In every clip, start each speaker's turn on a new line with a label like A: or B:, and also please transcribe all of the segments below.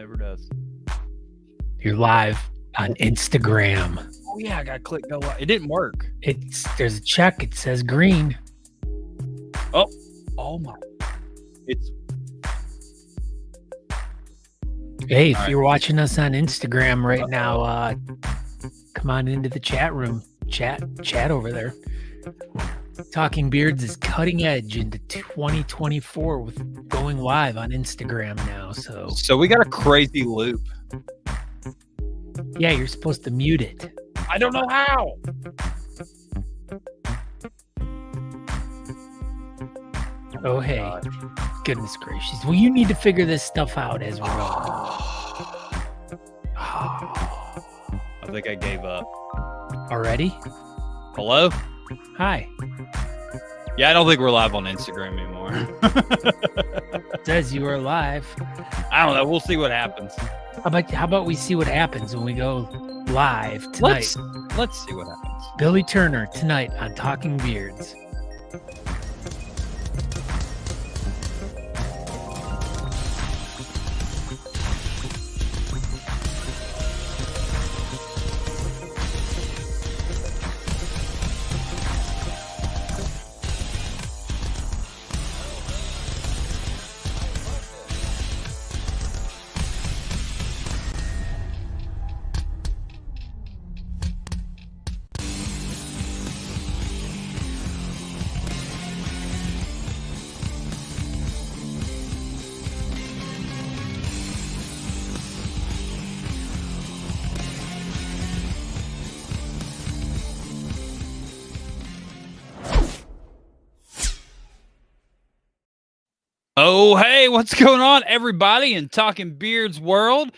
A: Never does.
B: You're live on Instagram.
A: Oh yeah, I gotta click go live. It didn't work.
B: There's a check. It says green.
A: Oh my! It's
B: Hey, if you're watching us on Instagram right now, come on into the chat room. Chat over there. Talking Beards is cutting edge into 2024 with going live on Instagram now.
A: So we got a crazy loop.
B: Yeah, you're supposed to mute it.
A: I don't know how.
B: Oh, hey. Goodness gracious. Well, you need to figure this stuff out as we're going.
A: I think I gave up.
B: Already?
A: Hello?
B: Hi.
A: Yeah, I don't think we're live on Instagram anymore.
B: It says you are live.
A: I don't know. We'll see what happens.
B: How about we see what happens when we go live tonight?
A: Let's see what happens.
B: Billie Turner tonight on Talking Beards.
A: Oh, hey, what's going on, everybody in Talking Beards world?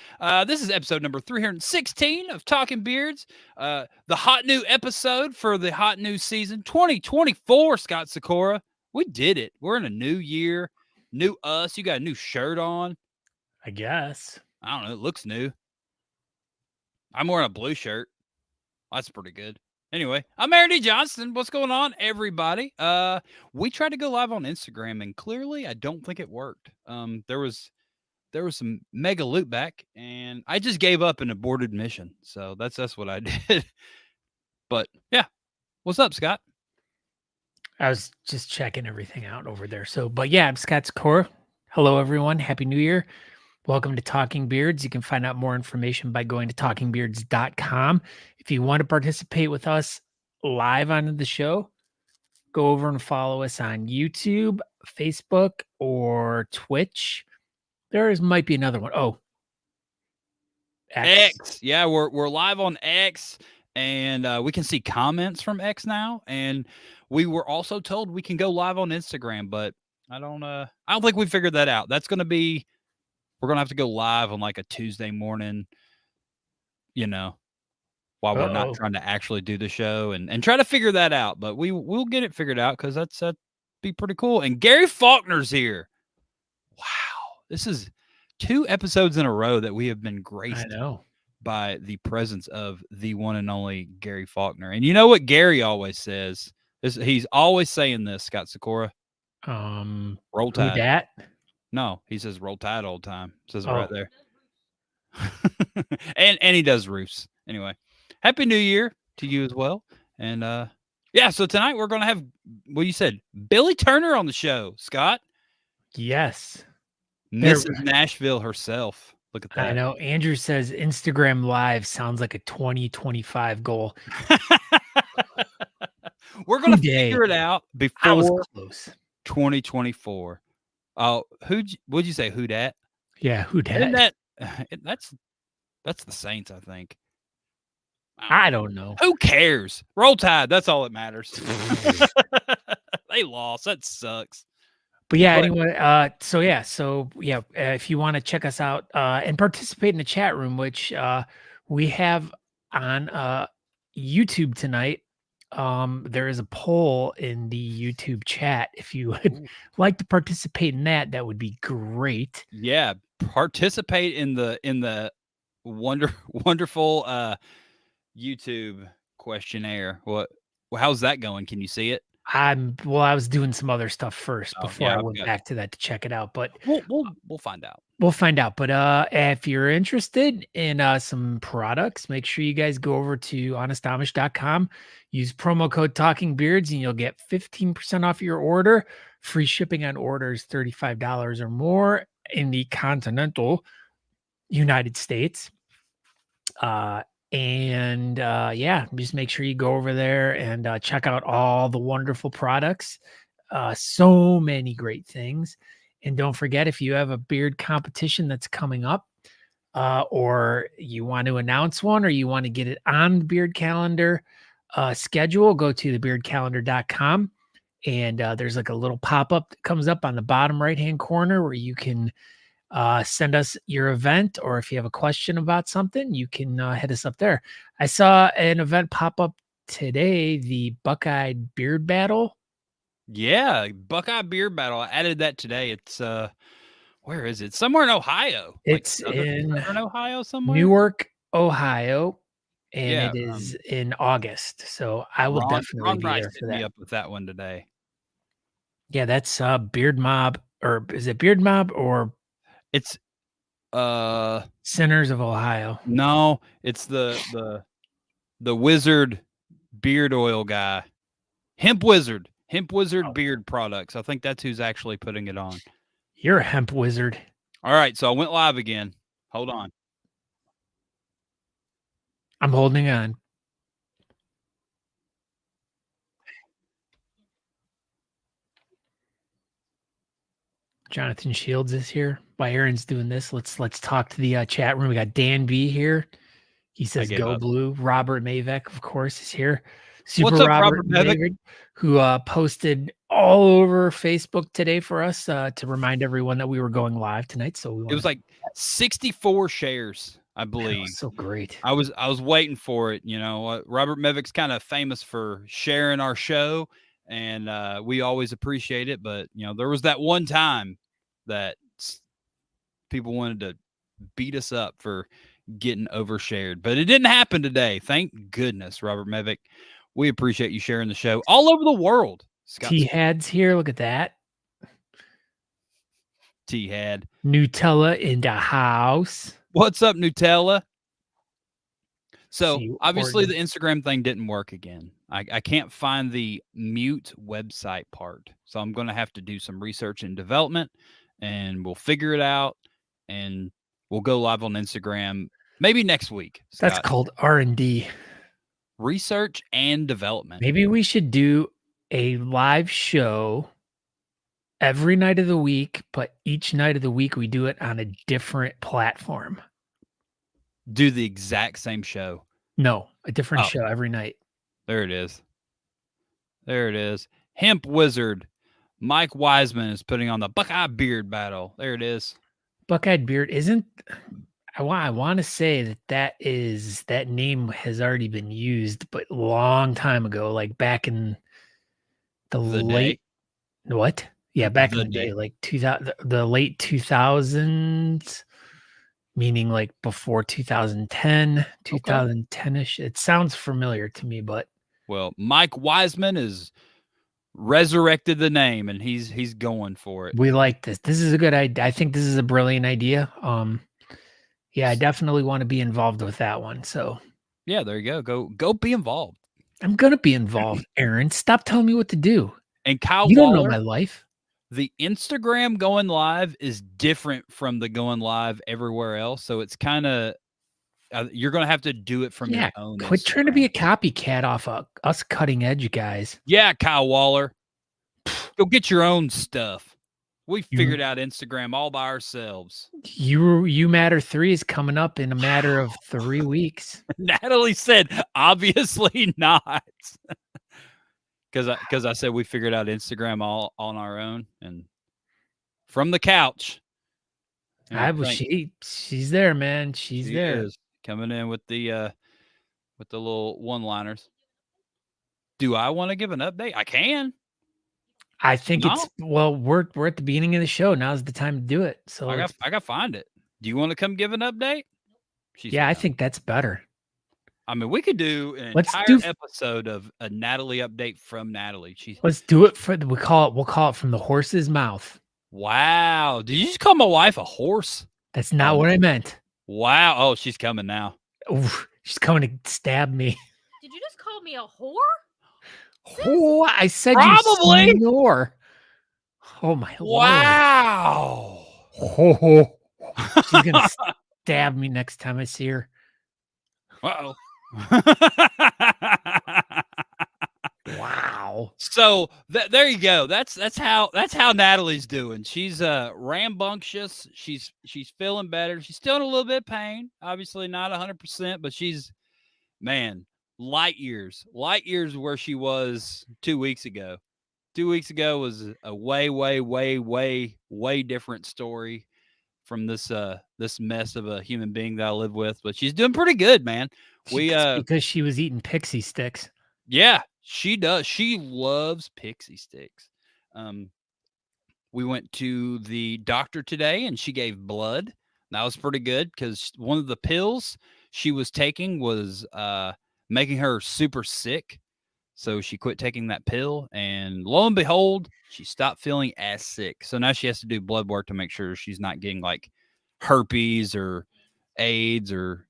A: This is episode number 316 of Talking Beards, the hot new episode for the hot new season 2024, Scott Sikora. We did it. We're in a new year, new us. You got a new shirt on.
B: I guess.
A: I don't know. It looks new. I'm wearing a blue shirt. That's pretty good. Anyway, I'm Aaron D. Johnston. What's going on, everybody? We tried to go live on Instagram, and clearly, I don't think it worked. There was some mega loop back, and I just gave up an aborted mission. So that's what I did. But yeah, what's up, Scott?
B: I was just checking everything out over there. But yeah, I'm Scott Sikora. Hello, everyone. Happy New Year. Welcome to Talking Beards. You can find out more information by going to talkingbeards.com. If you want to participate with us live on the show, go over and follow us on YouTube, Facebook, or Twitch. Might be another one. Oh,
A: X. Yeah, we're live on X, and we can see comments from X now. And we were also told we can go live on Instagram, but I don't think we figured that out. We're going to have to go live on like a Tuesday morning, while we're not trying to actually do the show and try to figure that out. But we'll get it figured out because that'd be pretty cool. And Gary Faulkner's here. Wow. This is 2 episodes in a row that we have been graced by the presence of the one and only Gary Faulkner. And you know what Gary always says? He's always saying this, Scott Sikora. Roll Tide.
B: Who dat?
A: No, he says roll tide all the time. Says it right there. and he does roofs. Anyway, Happy New Year to you as well. And yeah, so tonight we're going to have, what you said, Billie Turner on the show, Scott.
B: Yes.
A: Mrs. Nashville herself. Look at that.
B: I know. Andrew says Instagram Live sounds like a 2025 goal.
A: We're going to figure it out before 2024. Oh, what'd you say? Who dat?
B: Yeah, who dat?
A: That's the Saints, I think.
B: I don't know.
A: Who cares? Roll Tide. That's all that matters. They lost. That sucks.
B: But yeah, anyway, if you want to check us out and participate in the chat room, which we have on YouTube tonight. There is a poll in the YouTube chat. If you would like to participate in that would be great.
A: Yeah, participate in the wonderful YouTube questionnaire. How's that going? Can you see it?
B: I was doing some other stuff first before I went back to that to check it out. But
A: we'll find out.
B: We'll find out. But if you're interested in some products, make sure you guys go over to honestamish.com, use promo code Talking Beards, and you'll get 15% off your order. Free shipping on orders $35 or more in the continental United States. Yeah, just make sure you go over there and check out all the wonderful products. So many great things. And don't forget, if you have a beard competition that's coming up, or you want to announce one, or you want to get it on the beard calendar schedule, go to thebeardcalendar.com. And there's like a little pop-up that comes up on the bottom right-hand corner where you can send us your event, or if you have a question about something, you can hit us up there. I saw an event pop up today, the Buckeye Beard Battle.
A: Yeah, Buckeye Beard Battle. I added that today. It's where is it? Somewhere in Ohio.
B: It's
A: Like
B: in
A: southern Ohio somewhere.
B: Newark, Ohio, and
A: Yeah,
B: it is in August. So I will definitely
A: Ron
B: be
A: Rice
B: there
A: hit
B: for
A: me
B: that.
A: up with that one today.
B: Yeah, that's Beard Mob, or is it Beard Mob or
A: It's
B: Sinners of Ohio?
A: no, it's the wizard beard oil guy. Hemp Wizard beard products. I think that's who's actually putting it on.
B: You're a hemp wizard.
A: All right, so I went live again. Hold on.
B: I'm holding on. Jonathan Shields is here. While Aaron's doing this, let's talk to the chat room. We got Dan B here. He says go blue. Robert Mavek, of course, is here.
A: What's up, Robert
B: Mavek, who posted all over Facebook today for us to remind everyone that we were going live tonight. So
A: it was like 64 shares, I believe.
B: So great.
A: I was waiting for it. You know, Robert Mavek's kind of famous for sharing our show, and we always appreciate it. But you know, there was that one time that people wanted to beat us up for getting overshared, but it didn't happen today. Thank goodness, Robert Mavek. We appreciate you sharing the show all over the world.
B: T-Had's here. Look at that.
A: T-Had.
B: Nutella in the house.
A: What's up, Nutella? So obviously the Instagram thing didn't work again. I can't find the mute website part. So I'm going to have to do some research and development, and we'll figure it out, and we'll go live on Instagram maybe next week.
B: Scott. That's called R&D.
A: Research and development.
B: Maybe we should do a live show every night of the week, but each night of the week we do it on a different platform.
A: Do the exact same show.
B: No, a different show every night.
A: There it is. There it is. Hemp Wizard. Mike Wiseman is putting on the Buckeye Beard Battle. There it is.
B: Buckeye Beard isn't. I want to say that name has already been used, but a long time ago, like back in the late day. What? Yeah, back in the day, like 2000, the late 2000s, meaning like before 2010, 2010ish. It sounds familiar to me, but
A: well, Mike Wiseman is resurrected the name, and he's going for it.
B: We like this. This is a good idea. I think this is a brilliant idea. Yeah, I definitely want to be involved with that one. So
A: yeah, there you go. Go be involved.
B: I'm gonna be involved, Aaron. Stop telling me what to do.
A: And Kyle
B: you
A: Waller,
B: don't know my life.
A: The Instagram going live is different from the going live everywhere else. So it's kind of you're gonna have to do it from your own.
B: Quit Instagram. Trying to be a copycat off of us cutting edge guys.
A: Yeah, Kyle Waller. Go get your own stuff. We figured out Instagram all by ourselves.
B: You Matter 3 is coming up in a matter of 3 weeks.
A: Natalie said, obviously not. Because I said we figured out Instagram all on our own and from the couch.
B: She's there, man. She's there.
A: Coming in with the little one-liners. Do I want to give an update? I can.
B: I think we're at the beginning of the show. Now's the time to do it. So
A: I got to find it. Do you want to come give an update?
B: I think that's better.
A: I mean, we could do an entire episode of a Natalie update from Natalie.
B: Let's do it we'll call it from the horse's mouth.
A: Wow. Did you just call my wife a horse?
B: That's not
A: Oh,
B: what I meant.
A: wow. Oh, she's coming now.
B: Oof, she's coming to stab me.
C: Did you just call me a whore?
B: Oh, I said
A: Probably.
B: you snore. Oh my lord.
A: Wow.
B: Oh, she's gonna stab me next time I see her.
A: Uh-oh.
B: Wow.
A: So there you go. That's how Natalie's doing. She's rambunctious. She's feeling better. She's still in a little bit of pain. Obviously not 100%, but she's, man, light years where she was 2 weeks ago. 2 weeks ago was a way different story from this mess of a human being that I live with. But she's doing pretty good, man.
B: Because she was eating pixie sticks.
A: Yeah, she does. She loves pixie sticks. We went to the doctor today and she gave blood. That was pretty good because one of the pills she was taking was making her super sick. So she quit taking that pill, and lo and behold, she stopped feeling as sick. So now she has to do blood work to make sure she's not getting like herpes or AIDS or,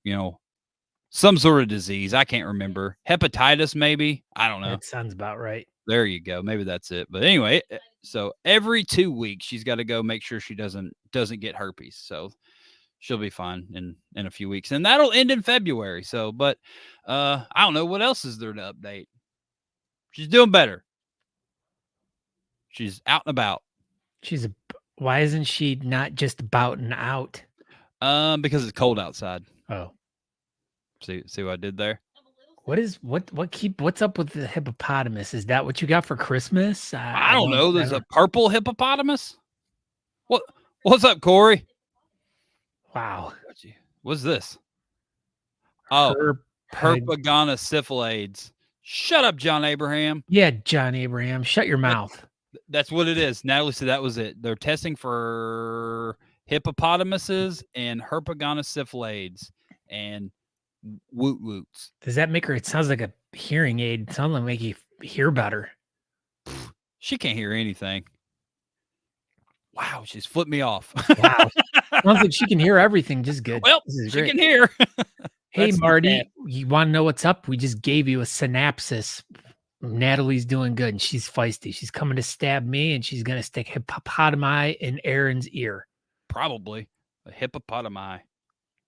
A: some sort of disease. I can't remember. Hepatitis, maybe. I don't know.
B: That sounds about right.
A: There you go. Maybe that's it. But anyway, so every 2 weeks she's got to go make sure she doesn't get herpes. So she'll be fine in a few weeks, and that'll end in February. So, but I don't know what else is there to update. She's doing better. She's out and about.
B: Why isn't she not just about and out?
A: Because it's cold outside.
B: Oh.
A: See what I did there?
B: What's up with the hippopotamus? Is that what you got for Christmas?
A: I don't know. There's a purple hippopotamus. What's up, Corey?
B: Wow.
A: What's this? Oh, Herpaganosyphilades. Shut up, John Abraham.
B: Yeah, John Abraham. Shut your mouth.
A: That's what it is. Natalie said that was it. They're testing for hippopotamuses and Herpaganosyphilades and woot woots.
B: Does that make her? It sounds like a hearing aid. It sounds like make you hear better.
A: She can't hear anything. Wow, she's flipped me off.
B: Wow. Sounds like she can hear everything. Just good.
A: Well, she can hear.
B: Hey, Marty, you want to know what's up? We just gave you a synopsis. Natalie's doing good, and she's feisty. She's coming to stab me, and she's going to stick hippopotami in Aaron's ear.
A: Probably a hippopotami.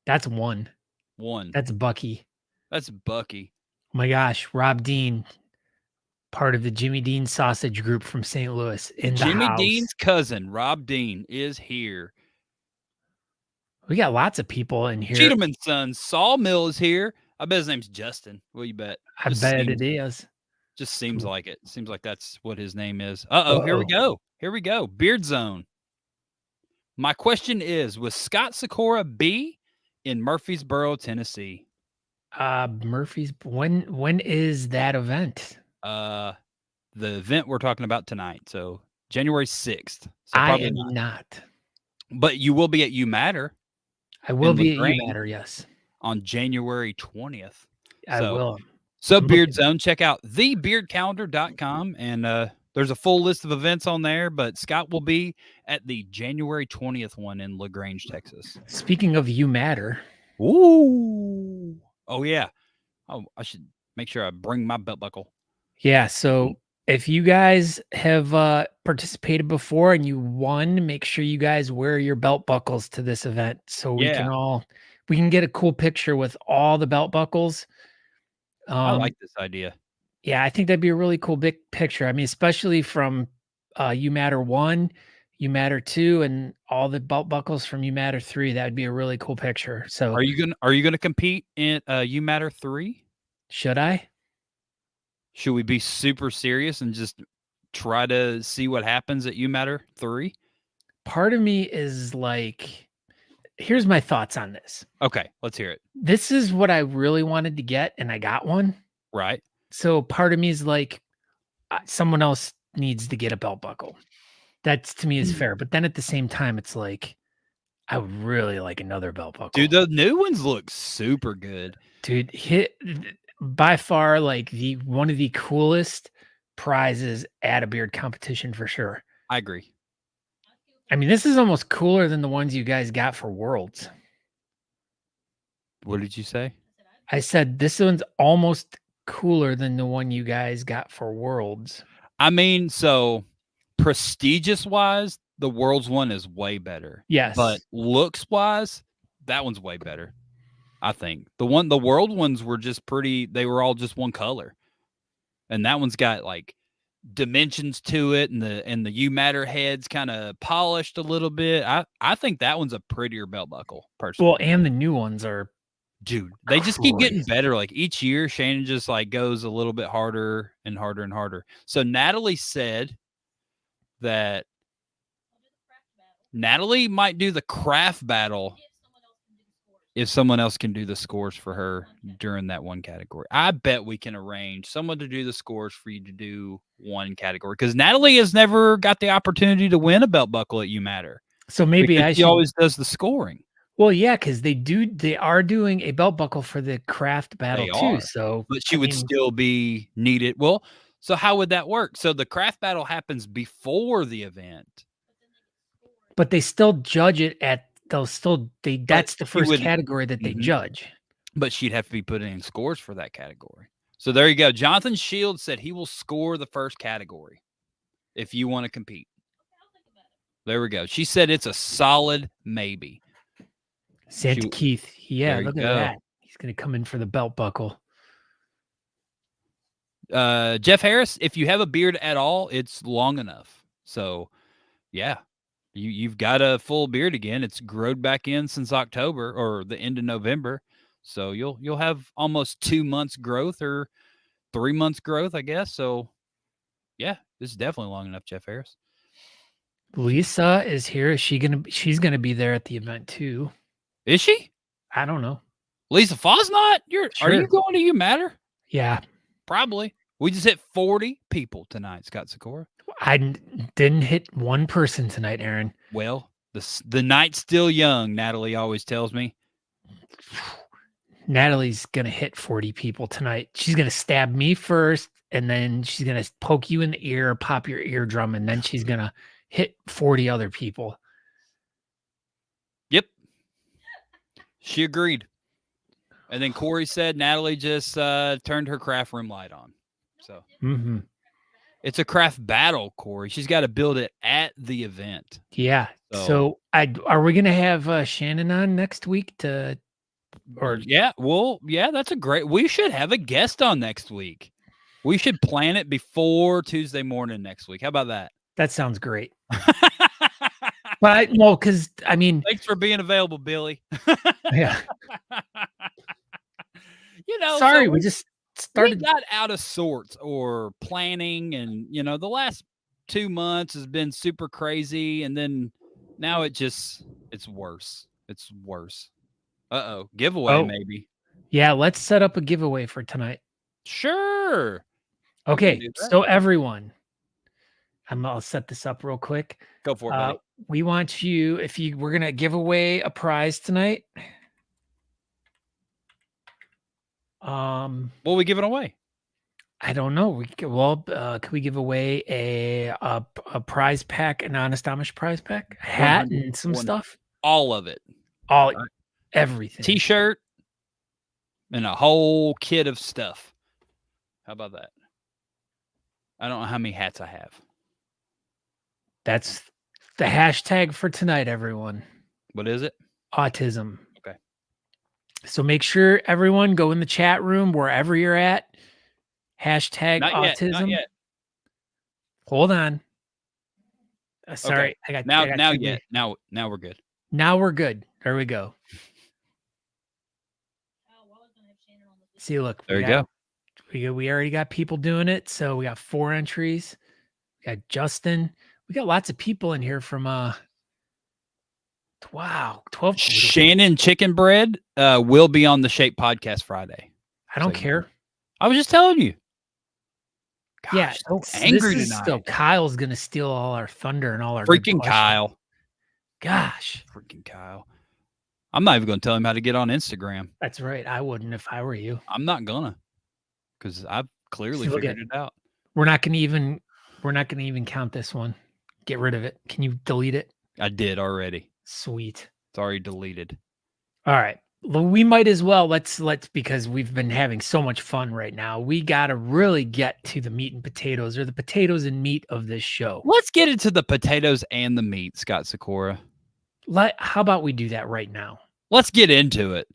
B: That's one. That's Bucky.
A: That's Bucky.
B: Oh my gosh, Rob Dean, part of the Jimmy Dean Sausage Group from St. Louis, in the house.
A: Jimmy Dean's cousin, Rob Dean, is here.
B: We got lots of people in here.
A: Cheatham's son, Sawmill, is here. I bet his name's Justin. Will you bet?
B: I bet it is.
A: Just seems like it. Seems like that's what his name is. Here we go. Here we go. Beard Zone. My question is, was Scott Sikora B in Murfreesboro, Tennessee?
B: When is that event?
A: The event we're talking about tonight. So January 6th. So
B: I am not.
A: But you will be at You Matter.
B: I will be at You Matter, yes.
A: On January 20th.
B: I will.
A: So Beard Zone, check out thebeardcalendar.com, and there's a full list of events on there, but Scott will be at the January 20th one in LaGrange, Texas.
B: Speaking of You Matter.
A: Ooh. Oh, yeah. Oh, I should make sure I bring my belt buckle.
B: Yeah, so if you guys have participated before and you won, make sure you guys wear your belt buckles to this event so we can get a cool picture with all the belt buckles.
A: I like this idea.
B: Yeah, I think that'd be a really cool big picture. I mean, especially from You Matter 1, You Matter 2, and all the belt buckles from You Matter 3. That would be a really cool picture. So
A: are you gonna compete in You Matter 3?
B: Should I?
A: Should we be super serious and just try to see what happens at You Matter 3?
B: Part of me is like, here's my thoughts on this.
A: Okay, let's hear it.
B: This is what I really wanted to get, and I got one.
A: Right.
B: So part of me is like, someone else needs to get a belt buckle. That's, to me, is fair. But then at the same time, it's like, I would really like another belt buckle.
A: Dude, the new ones look super good.
B: Dude, by far, like one of the coolest prizes at a beard competition for sure.
A: I agree.
B: I mean, this is almost cooler than the ones you guys got for Worlds.
A: What did you say?
B: I said this one's almost cooler than the one you guys got for Worlds.
A: I mean, so prestigious wise, the World's one is way better.
B: Yes.
A: But looks wise, that one's way better. I think the World ones were just pretty. They were all just one color, and that one's got like dimensions to it, and the U matter heads kind of polished a little bit. I think that one's a prettier belt buckle, personally.
B: Well, and the new ones are,
A: dude, they just keep getting
B: crazy.
A: better. Like each year, Shannon just like goes a little bit harder and harder and harder. So Natalie said that Natalie might do the craft battle if someone else can do the scores for her during that one category. I bet we can arrange someone to do the scores for you to do one category, because Natalie has never got the opportunity to win a belt buckle at You Matter.
B: So maybe
A: She always does the scoring.
B: Well, yeah, because they are doing a belt buckle for the craft battle too. So,
A: but she would still be needed. Well, so how would that work? So the craft battle happens before the event,
B: but they still judge it at. That's the first category that they judge.
A: But she'd have to be putting in scores for that category. So there you go. Jonathan Shields said he will score the first category if you want to compete. There we go. She said it's a solid maybe.
B: Santa Keith. Yeah, look at that. He's going to come in for the belt buckle.
A: Jeff Harris, if you have a beard at all, it's long enough. So, yeah. You've got a full beard again. It's growed back in since October or the end of November. So you'll have almost 2 months growth or 3 months growth, I guess. So yeah, this is definitely long enough, Jeff Harris.
B: Lisa is here. She's gonna be there at the event too.
A: Is she?
B: I don't know.
A: Lisa Fosnot? Are you going to You Matter?
B: Yeah.
A: Probably. We just hit 40 people tonight, Scott Sikora.
B: I didn't hit one person tonight, Aaron.
A: Well, the night's still young, Natalie always tells me.
B: Natalie's going to hit 40 people tonight. She's going to stab me first, and then she's going to poke you in the ear, pop your eardrum, and then she's going to hit 40 other people.
A: Yep. She agreed. And then Corey said Natalie just turned her craft room light on. So It's a craft battle, Corey. She's got to build it at the event.
B: Yeah. So are we going to have Shannon on next week to? Or
A: yeah, well, yeah, that's we should have a guest on next week. We should plan it before Tuesday morning next week. How about that?
B: That sounds great. But no, because I mean,
A: thanks for being available, Billy.
B: Yeah.
A: Sorry,
B: we just started.
A: We got out of sorts or planning, and the last 2 months has been super crazy, and then now it's worse. It's worse. Giveaway maybe.
B: Yeah, let's set up a giveaway for tonight.
A: Sure.
B: Okay, so everyone, I'll set this up real quick.
A: Go for it, buddy.
B: We want you, we're gonna give away a prize tonight.
A: What are we giving away?
B: I don't know. Can we give away a prize pack, an Honest Amish prize pack, a hat, and some stuff?
A: All of it.
B: Everything.
A: T-shirt and a whole kit of stuff. How about that? I don't know how many hats I have.
B: That's the hashtag for tonight, everyone.
A: What is it?
B: Autism.
A: Okay.
B: So make sure everyone go in the chat room wherever you're at. Hashtag autism.
A: Not yet.
B: Hold on. Sorry,
A: okay.
B: Now
A: we're good.
B: Now we're good. There we go. See, look.
A: There you go.
B: We already got people doing it. So we got 4 entries. We got Justin. We got lots of people in here from 12.
A: Shannon Chicken Bread will be on the Shape Podcast Friday.
B: I don't care.
A: I was just telling you. Gosh,
B: yeah,
A: so angry tonight.
B: So Kyle's gonna steal all our thunder and all our
A: freaking Kyle.
B: Gosh,
A: freaking Kyle. I'm not even gonna tell him how to get on Instagram.
B: That's right. I wouldn't if I were you.
A: I'm not gonna, because I've clearly figured it out.
B: We're not gonna even count this one. Get rid of it. Can you delete it?
A: I did already.
B: Sweet.
A: It's already deleted.
B: All right. Well, we might as well let's because we've been having so much fun right now. We got to really get to the meat and potatoes, or the potatoes and meat of this show.
A: Let's get into the potatoes and the meat, Scott Sikora.
B: How about we do that right now?
A: Let's get into it.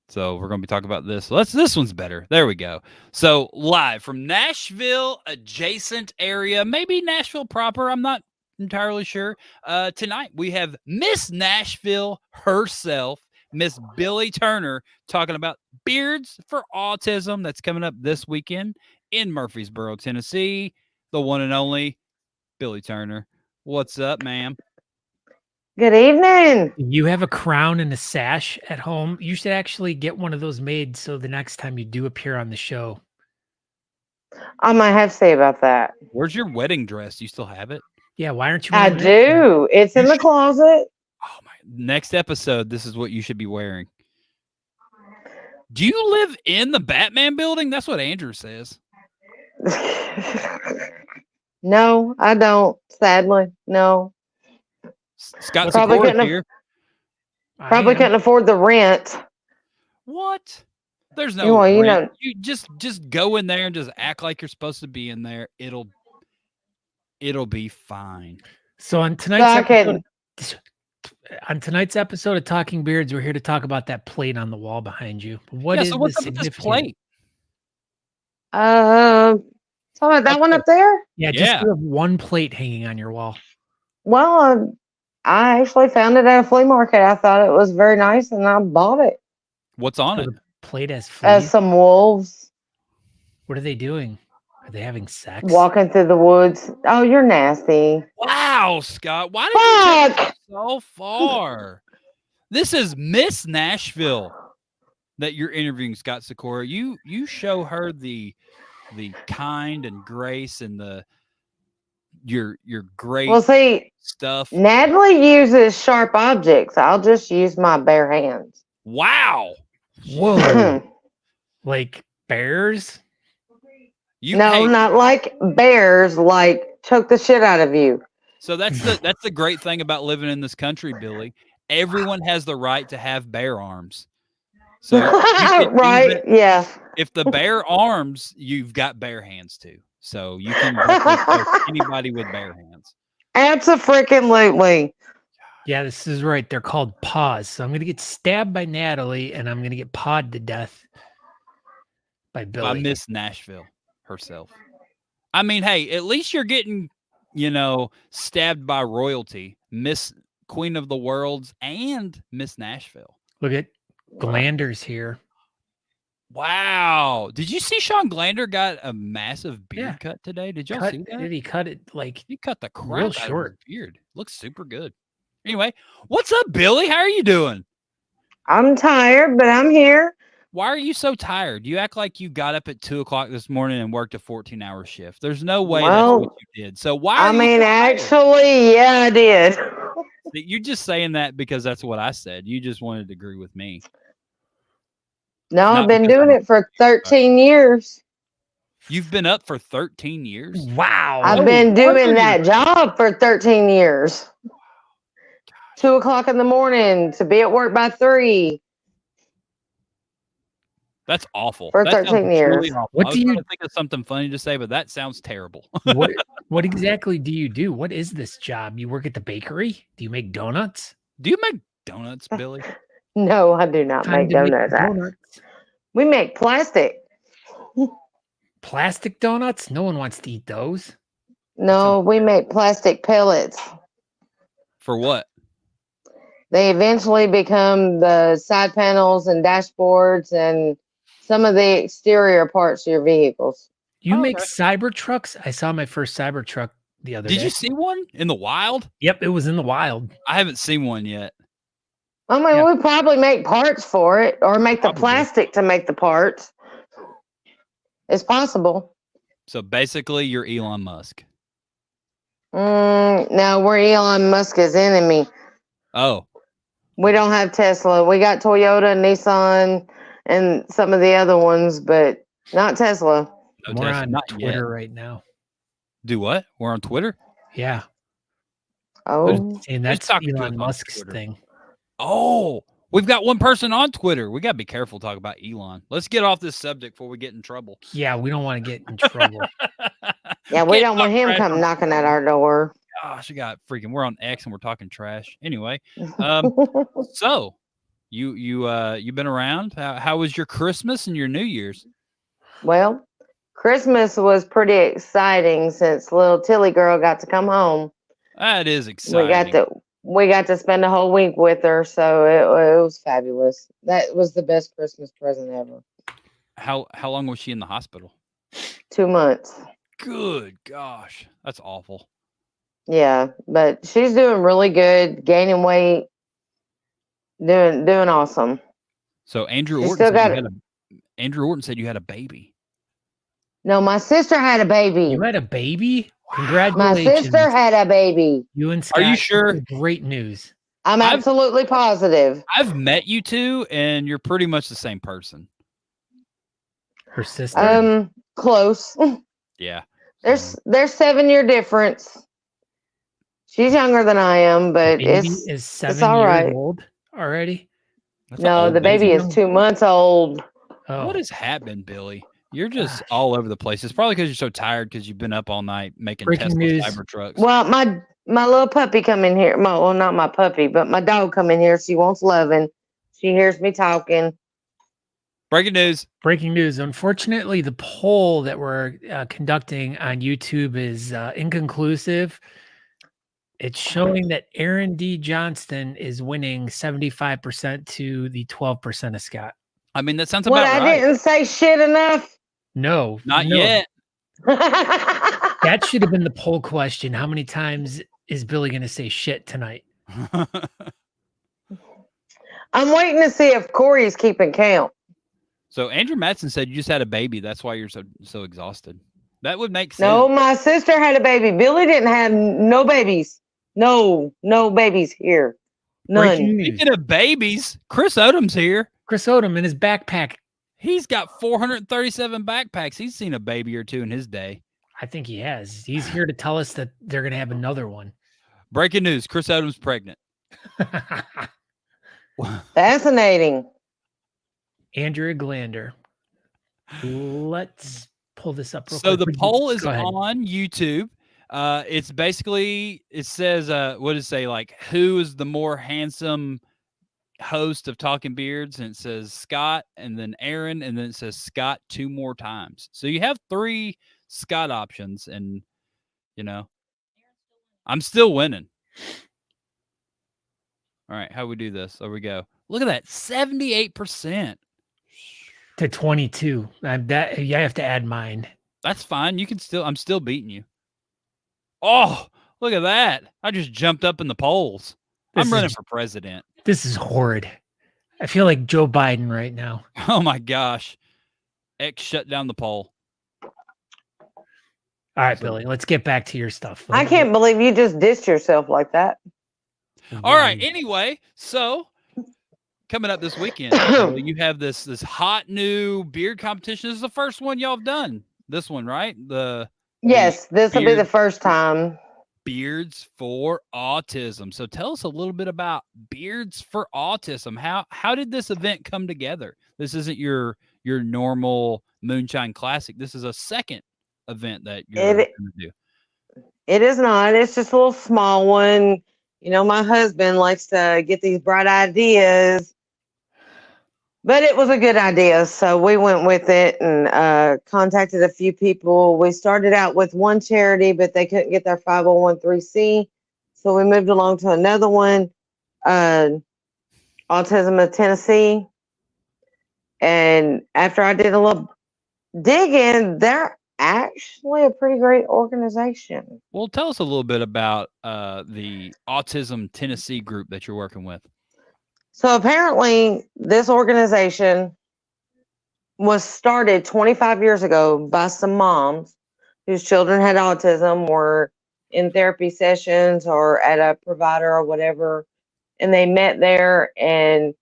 A: So we're going to be talking about this. This one's better. There we go. So live from Nashville adjacent area, maybe Nashville proper. I'm not entirely sure. Tonight we have Miss Nashville herself, Miss Billie Turner, talking about Beards for Autism. That's coming up this weekend in Murfreesboro, Tennessee. The one and only Billie Turner. What's up, ma'am?
D: Good evening.
B: You have a crown and a sash at home. You should actually get one of those made so the next time you do appear on the show.
D: I might have to say about that.
A: Where's your wedding dress? You still have it?
B: Yeah, why aren't you
D: I
B: wearing that?
D: do. It's in the closet.
A: Oh my! Next episode, this is what you should be wearing. Do you live in the Batman building? That's what Andrew says.
D: No, I don't. Sadly, no.
A: Scott
D: Probably
A: Sikora
D: couldn't
A: here.
D: Probably couldn't afford the rent.
A: What? There's no
D: Well, you
A: rent.
D: know,
A: You just go in there and just act like you're supposed to be in there. It'll be fine.
B: So on tonight's episode of Talking Beards, we're here to talk about that plate on the wall behind you. What is
A: so
B: the
A: what's up with this
B: significant?
A: plate?
D: so that one up there.
B: Yeah, just you have one plate hanging on your wall.
D: Well, I actually found it at a flea market. I thought it was very nice, and I bought it.
A: What's on
B: So
A: it?
B: the plate has fleas.
D: Some wolves
B: What are they doing? Are they having sex?
D: walking through the woods. Oh, you're nasty.
A: Wow, Scott. Why did you take
D: Fuck!
A: it so far? This is Miss Nashville that you're interviewing, Scott Sikora. You show her the kind and grace and your great
D: Well, see,
A: stuff.
D: Natalie uses sharp objects. I'll just use my bare hands.
A: Wow.
B: Whoa. Like bears?
D: No, not like bears, like choke the shit out of you.
A: So that's the great thing about living in this country, Billy. Everyone has the right to have bear arms. So
D: right, yeah.
A: If the bear arms, you've got bare hands too. So you can choke anybody with bare hands.
D: Absolutely.
B: Yeah, this is right. They're called paws. So I'm going to get stabbed by Natalie, and I'm going to get pawed to death by Billy.
A: By Miss Nashville herself. I mean, hey, at least you're getting, stabbed by royalty, Miss Queen of the Worlds and Miss Nashville.
B: Look at Glanders here.
A: Wow. Did you see Sean Glander got a massive beard cut today? Did y'all see that?
B: Did he cut it like
A: he cut the crap
B: real
A: out
B: short
A: of his beard? Looks super good. Anyway, what's up, Billy? How are you doing?
D: I'm tired, but I'm here.
A: Why are you so tired? You act like you got up at 2:00 this morning and worked a 14-hour shift. There's no way that's what you did. So why?
D: Actually, yeah, I did.
A: You're just saying that because that's what I said. You just wanted to agree with me.
D: No, I've been doing it for 13 years.
A: You've been up for 13 years?
B: Wow.
D: I've been doing that job for 13 years. 2:00 in the morning to be at work by 3.
A: That's awful.
D: For 13 years. Really
A: awful. What do you think of something funny to say, but that sounds terrible.
B: What exactly do you do? What is this job? You work at the bakery? Do you make donuts?
A: Do you make donuts, Billy?
D: No, I do not make donuts. We make plastic.
B: Plastic donuts? No one wants to eat those.
D: No, we make plastic pellets.
A: For what?
D: They eventually become the side panels and dashboards and some of the exterior parts of your vehicles.
B: You make Cybertrucks? I saw my first Cybertruck the other day.
A: Did you see one in the wild?
B: Yep, it was in the wild.
A: I haven't seen one yet.
D: I mean, we probably make parts for it or make the plastic to make the parts. It's possible.
A: So basically, you're Elon Musk.
D: No, we're Elon Musk's enemy.
A: Oh.
D: We don't have Tesla. We got Toyota, Nissan, and some of the other ones, but not Tesla.
B: We're on Twitter right now.
A: Do what? We're on Twitter?
B: Yeah.
D: Oh,
B: And
A: Who's
B: that's
A: talking to us
B: Elon
A: on
B: Musk's
A: Twitter?
B: thing.
A: Oh, we've got one person on Twitter. We got to be careful talking about Elon. Let's get off this subject before we get in trouble.
B: Yeah, we don't want to get in trouble.
D: yeah, we
A: Can't
D: don't want
A: talk
D: him
A: trash
D: come
A: on-
D: knocking at our door.
A: Gosh, we're on X and we're talking trash. Anyway, so you've been around. How was your Christmas and your New Year's?
D: Well, Christmas was pretty exciting since little Tilly girl got to come home.
A: That is exciting.
D: We got to spend a whole week with her, so it was fabulous. That was the best Christmas present ever.
A: How long was she in the hospital?
D: 2 months.
A: Good gosh, that's awful.
D: Yeah, but she's doing really good, gaining weight, doing awesome.
A: So Andrew
D: She
A: Orton
D: still
A: said
D: got
A: Andrew Orton said you had a baby.
D: No, my sister had a baby.
B: You had a baby?
D: My
B: Congratulations.
D: sister had a baby.
B: You and Scott.
A: Are you sure?
B: That's great news.
D: I'm absolutely positive.
A: I've met you two, and you're pretty much the same person.
B: Her sister?
D: Close.
A: Yeah.
D: There's 7-year difference. She's younger than I am, but
B: Baby is 7
D: all
B: years
D: right.
B: old already.
A: That's an
D: No,
A: old
D: the baby is 2 months old.
B: Oh,
A: What has happened, Billy? You're just
B: Gosh.
A: all over the place. It's probably because you're so tired because you've been up all night making
B: Breaking
A: Tesla
B: news.
A: Cybertrucks.
D: Well, my little puppy come in here. Well, not my puppy, but my dog come in here. She wants loving. She hears me talking.
A: Breaking news.
B: breaking news. Unfortunately, the poll that we're conducting on YouTube is inconclusive. It's showing that Aaron D. Johnston is winning 75% to the 12% of Scott.
A: I mean, that sounds
D: What,
A: about
D: I
A: right.
D: didn't say shit enough?
B: No,
A: Not
B: no.
A: yet.
B: That should have been the poll question. How many times is Billy going to say shit tonight?
D: I'm waiting to see if Corey's keeping count.
A: So Andrew Matson said you just had a baby. That's why you're so exhausted. That would make sense.
D: No, my sister had a baby. Billy didn't have no babies. No babies here. None.
B: Breaking news.
A: Speaking of babies, Chris Odom's here.
B: Chris Odom in his backpack.
A: He's got 437 backpacks. He's seen a baby or two in his day.
B: I think he has. He's here to tell us that they're going to have another one.
A: Breaking news: Chris Odom's pregnant.
D: Fascinating.
B: Andrea Glander. Let's pull this up real
A: So
B: quick.
A: the poll is
B: Go ahead.
A: on YouTube. It's basically, it says, what does it say? Like, who is the more handsome host of Talking Beards? And it says Scott, and then Aaron, and then it says Scott 2 more times. So you have 3 Scott options, and I'm still winning. All right, how we do this? There we go. Look at that, 78%.
B: To 22. That you have to add mine.
A: That's fine. I'm still beating you. Oh, look at that. I just jumped up in the polls. I'm running for president.
B: This is horrid. I feel like Joe Biden right now.
A: Oh my gosh. X shut down the poll.
B: All right, Billy, let's get back to your stuff.
D: I can't believe you just dissed yourself like that.
A: All right. Anyway, so coming up this weekend, you have this hot new beard competition. This is the first one y'all have done. This one, right?
D: Yes, this will be the first time.
A: Beards for Autism. So tell us a little bit about Beards for Autism. How did this event come together? This isn't your normal Moonshine Classic. This is a second event that you're going to do.
D: It is not. It's just a little small one. You know, my husband likes to get these bright ideas, but it was a good idea. So we went with it and contacted a few people. We started out with one charity, but they couldn't get their 501(c). So we moved along to another one, Autism of Tennessee. And after I did a little digging, they're actually a pretty great organization.
A: Well, tell us a little bit about the Autism Tennessee group that you're working with.
D: So apparently this organization was started 25 years ago by some moms whose children had autism, were in therapy sessions or at a provider or whatever. And they met there and,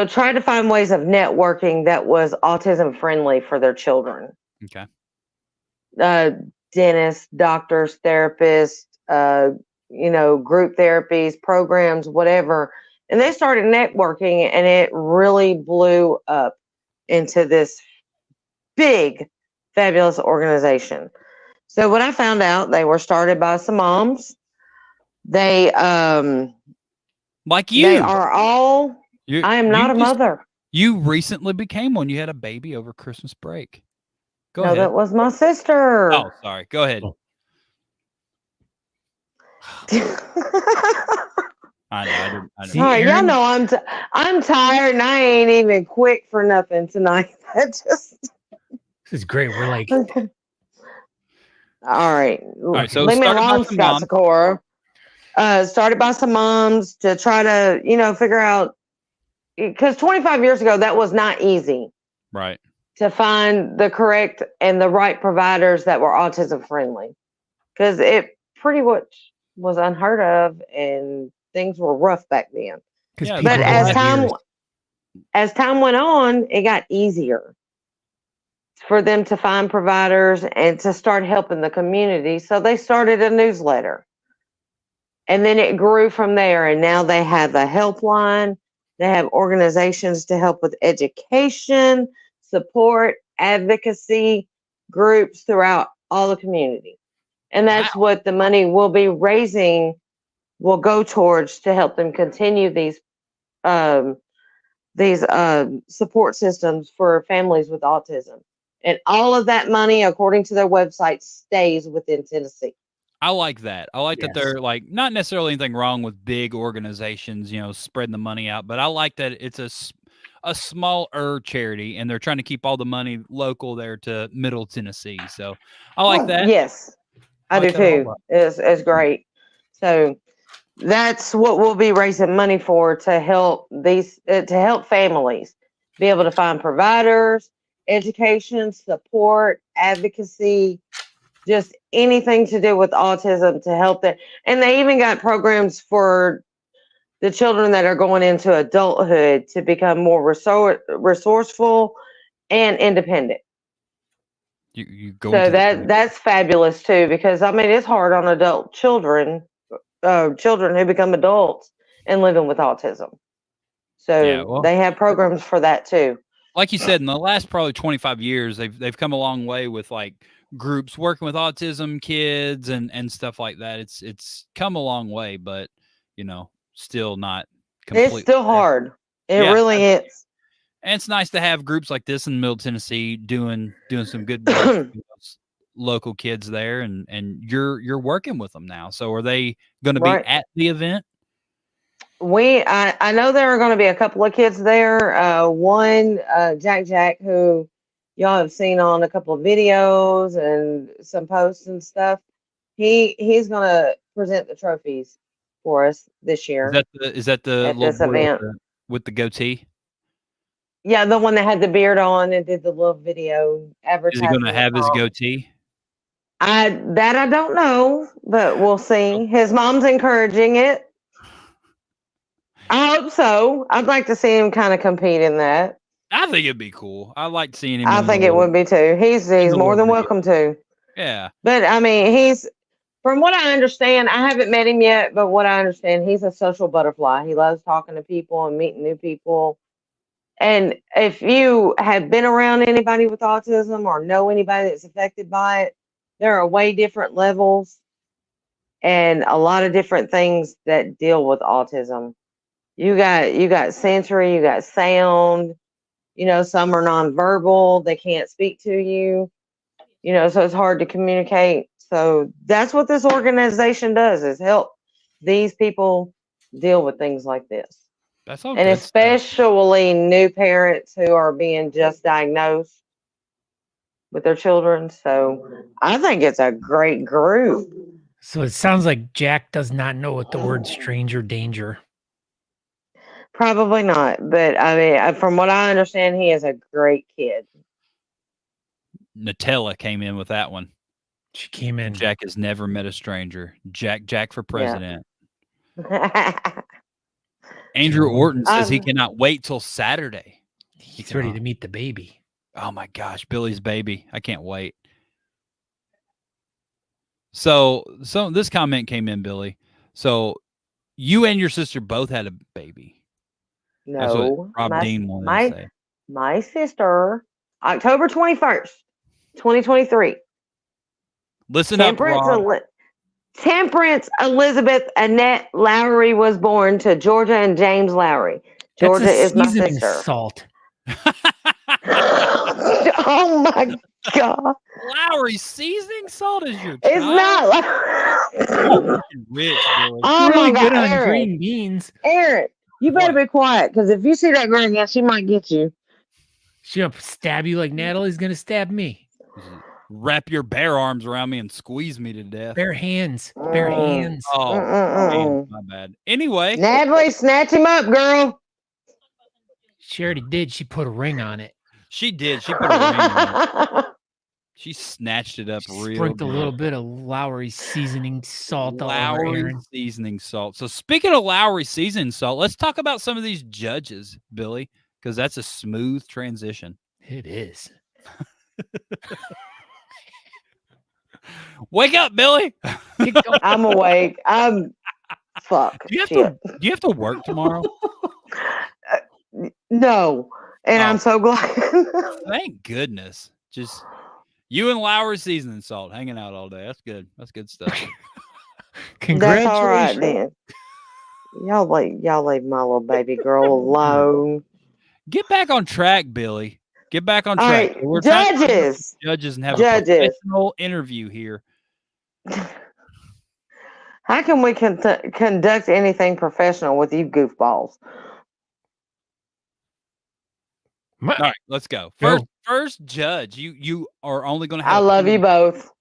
D: tried to find ways of networking that was autism friendly for their children.
A: Okay.
D: Dentists, doctors, therapists, group therapies, programs, whatever. And they started networking, and it really blew up into this big, fabulous organization. So when I found out, they were started by some moms. They
A: like you.
D: They are all. I am not a mother.
A: You recently became one. You had a baby over Christmas break. Go ahead.
D: That was my sister.
A: Oh, sorry. Go ahead. I know.
B: See,
D: All right, y'all
B: Aaron?
D: know I'm tired, and I ain't even quick for nothing tonight.
B: This is great. We're like,
D: All right.
A: So
D: leave me
A: started by
D: alone,
A: some
D: Scott
A: moms.
D: Sakura. Started by some moms to try to figure out, because 25 years ago that was not easy,
A: right,
D: to find the correct and the right providers that were autism friendly, because it pretty much was unheard of and things were rough back then.
B: because
D: But as time went on, it got easier for them to find providers and to start helping the community. So they started a newsletter, and then it grew from there. And now they have a helpline. They have organizations to help with education, support, advocacy groups throughout all the community. And that's what the money will be raising will go towards, to help them continue these support systems for families with autism. And all of that money, according to their website, stays within Tennessee.
A: I like that. I like that they're like, not necessarily anything wrong with big organizations, spreading the money out, but I like that it's a smaller charity, and they're trying to keep all the money local there to Middle Tennessee. So I like that.
D: Yes, I do
A: like that a whole
D: too.
A: lot.
D: It's great. So that's what we'll be raising money for, to help families be able to find providers, education, support, advocacy, just anything to do with autism to help them. And they even got programs for the children that are going into adulthood to become more resourceful and independent.
A: You go.
D: So that's fabulous too, because it's hard on adult children who become adults and living with autism. So they have programs for that too.
A: Like you said, in the last probably 25 years, they've come a long way with like groups working with autism kids and stuff like that. It's come a long way, but still not completely.
D: It's still hard. It really is.
A: And it's nice to have groups like this in Middle Tennessee doing some good work. Local kids there, and you're working with them now. So are they going to be at the event?
D: I know there are going to be a couple of kids there. One, Jack, who y'all have seen on a couple of videos and some posts and stuff. He's going to present the trophies for us this year.
A: Is that the
D: at this event
A: with the goatee?
D: Yeah, the one that had the beard on and did the little video advertising.
A: Is he going to have his goatee?
D: I don't know, but we'll see. His mom's encouraging it. I hope so. I'd like to see him kind of compete in that.
A: I think it'd be cool. I like seeing him.
D: I think it would be too. He's more than welcome to.
A: Yeah.
D: But he's, from what I understand, I haven't met him yet, but what I understand, he's a social butterfly. He loves talking to people and meeting new people. And if you have been around anybody with autism or know anybody that's affected by it, there are way different levels and a lot of different things that deal with autism. You got sensory, you got sound, some are nonverbal, they can't speak to you, so it's hard to communicate. So that's what this organization does, is help these people deal with things like this.
A: That's all.
D: And especially new parents who are being just diagnosed with their children. So I think it's a great group.
B: So it sounds like Jack does not know what the word stranger danger.
D: Probably not, but from what I understand, he is a great kid.
A: Nutella came in with that one.
B: She came in.
A: Jack has never met a stranger. Jack for president.
D: Yeah.
A: Andrew Orton says he cannot wait till Saturday.
B: He's ready to meet the baby.
A: Oh my gosh, Billy's baby. I can't wait. So this comment came in, Billy. So you and your sister both had a baby. That's what
D: No,
A: Rob Dean wanted to say.
D: my sister, October 21st, 2023.
A: Listen up, Rob.
D: Temperance Elizabeth Annette Lowry was born to Georgia and James Lowry. Georgia is my sister.
B: Salt.
D: Oh my God.
A: Lowry seasoning salt is your
D: It's
A: child?
D: not.
A: Rich, Billy.
D: Oh
B: Really
D: my
B: good
D: God,
B: on
D: Aaron.
B: green beans.
D: Aaron, you better be quiet, because if you see that girl again, she might get you.
B: She'll stab you like Natalie's gonna stab me.
A: Wrap your bare arms around me and squeeze me to death.
B: Bare hands. Bare hands.
A: Oh, man, my bad. Anyway.
D: Natalie, snatch him up, girl.
B: She already did. She put a ring on it.
A: She did. She put a ring on it. She snatched it up real
B: Sprinkled
A: good.
B: a little bit of Lowry seasoning salt all over
A: Lowry
B: Aaron.
A: seasoning salt. So speaking of Lowry seasoning salt, let's talk about some of these judges, Billy, because that's a smooth transition.
B: It is.
A: Wake up, Billy.
D: I'm awake. Fuck.
A: Do you have to work tomorrow?
D: No. And I'm so glad.
A: Thank goodness. Just you and Lowry seasoning salt hanging out all day. That's good. That's good stuff.
B: Congratulations.
D: That's all right then. Y'all leave my little baby girl alone.
A: Get back on track, Billy. Get back on track.
D: Right.
A: We're
D: Judges
A: and have a professional interview here.
D: How can we conduct anything professional with you goofballs?
A: All right, let's go. First judge. You are only going to have.
D: I love you both.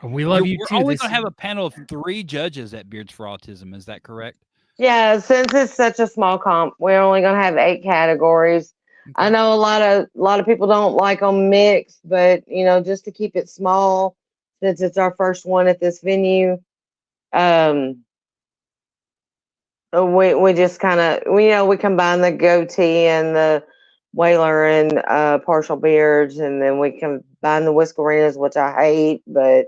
B: We love you too.
A: We're only going to have a panel of 3 judges at Beards for Autism. Is that correct?
D: Yeah, since it's such a small comp, we're only going to have 8 categories. Okay. I know a lot of people don't like them mixed, but just to keep it small, since it's our first one at this venue, we just kind of we combine the goatee and the Whaler and partial beards, and then we combine the Whiskerinas, which I hate, but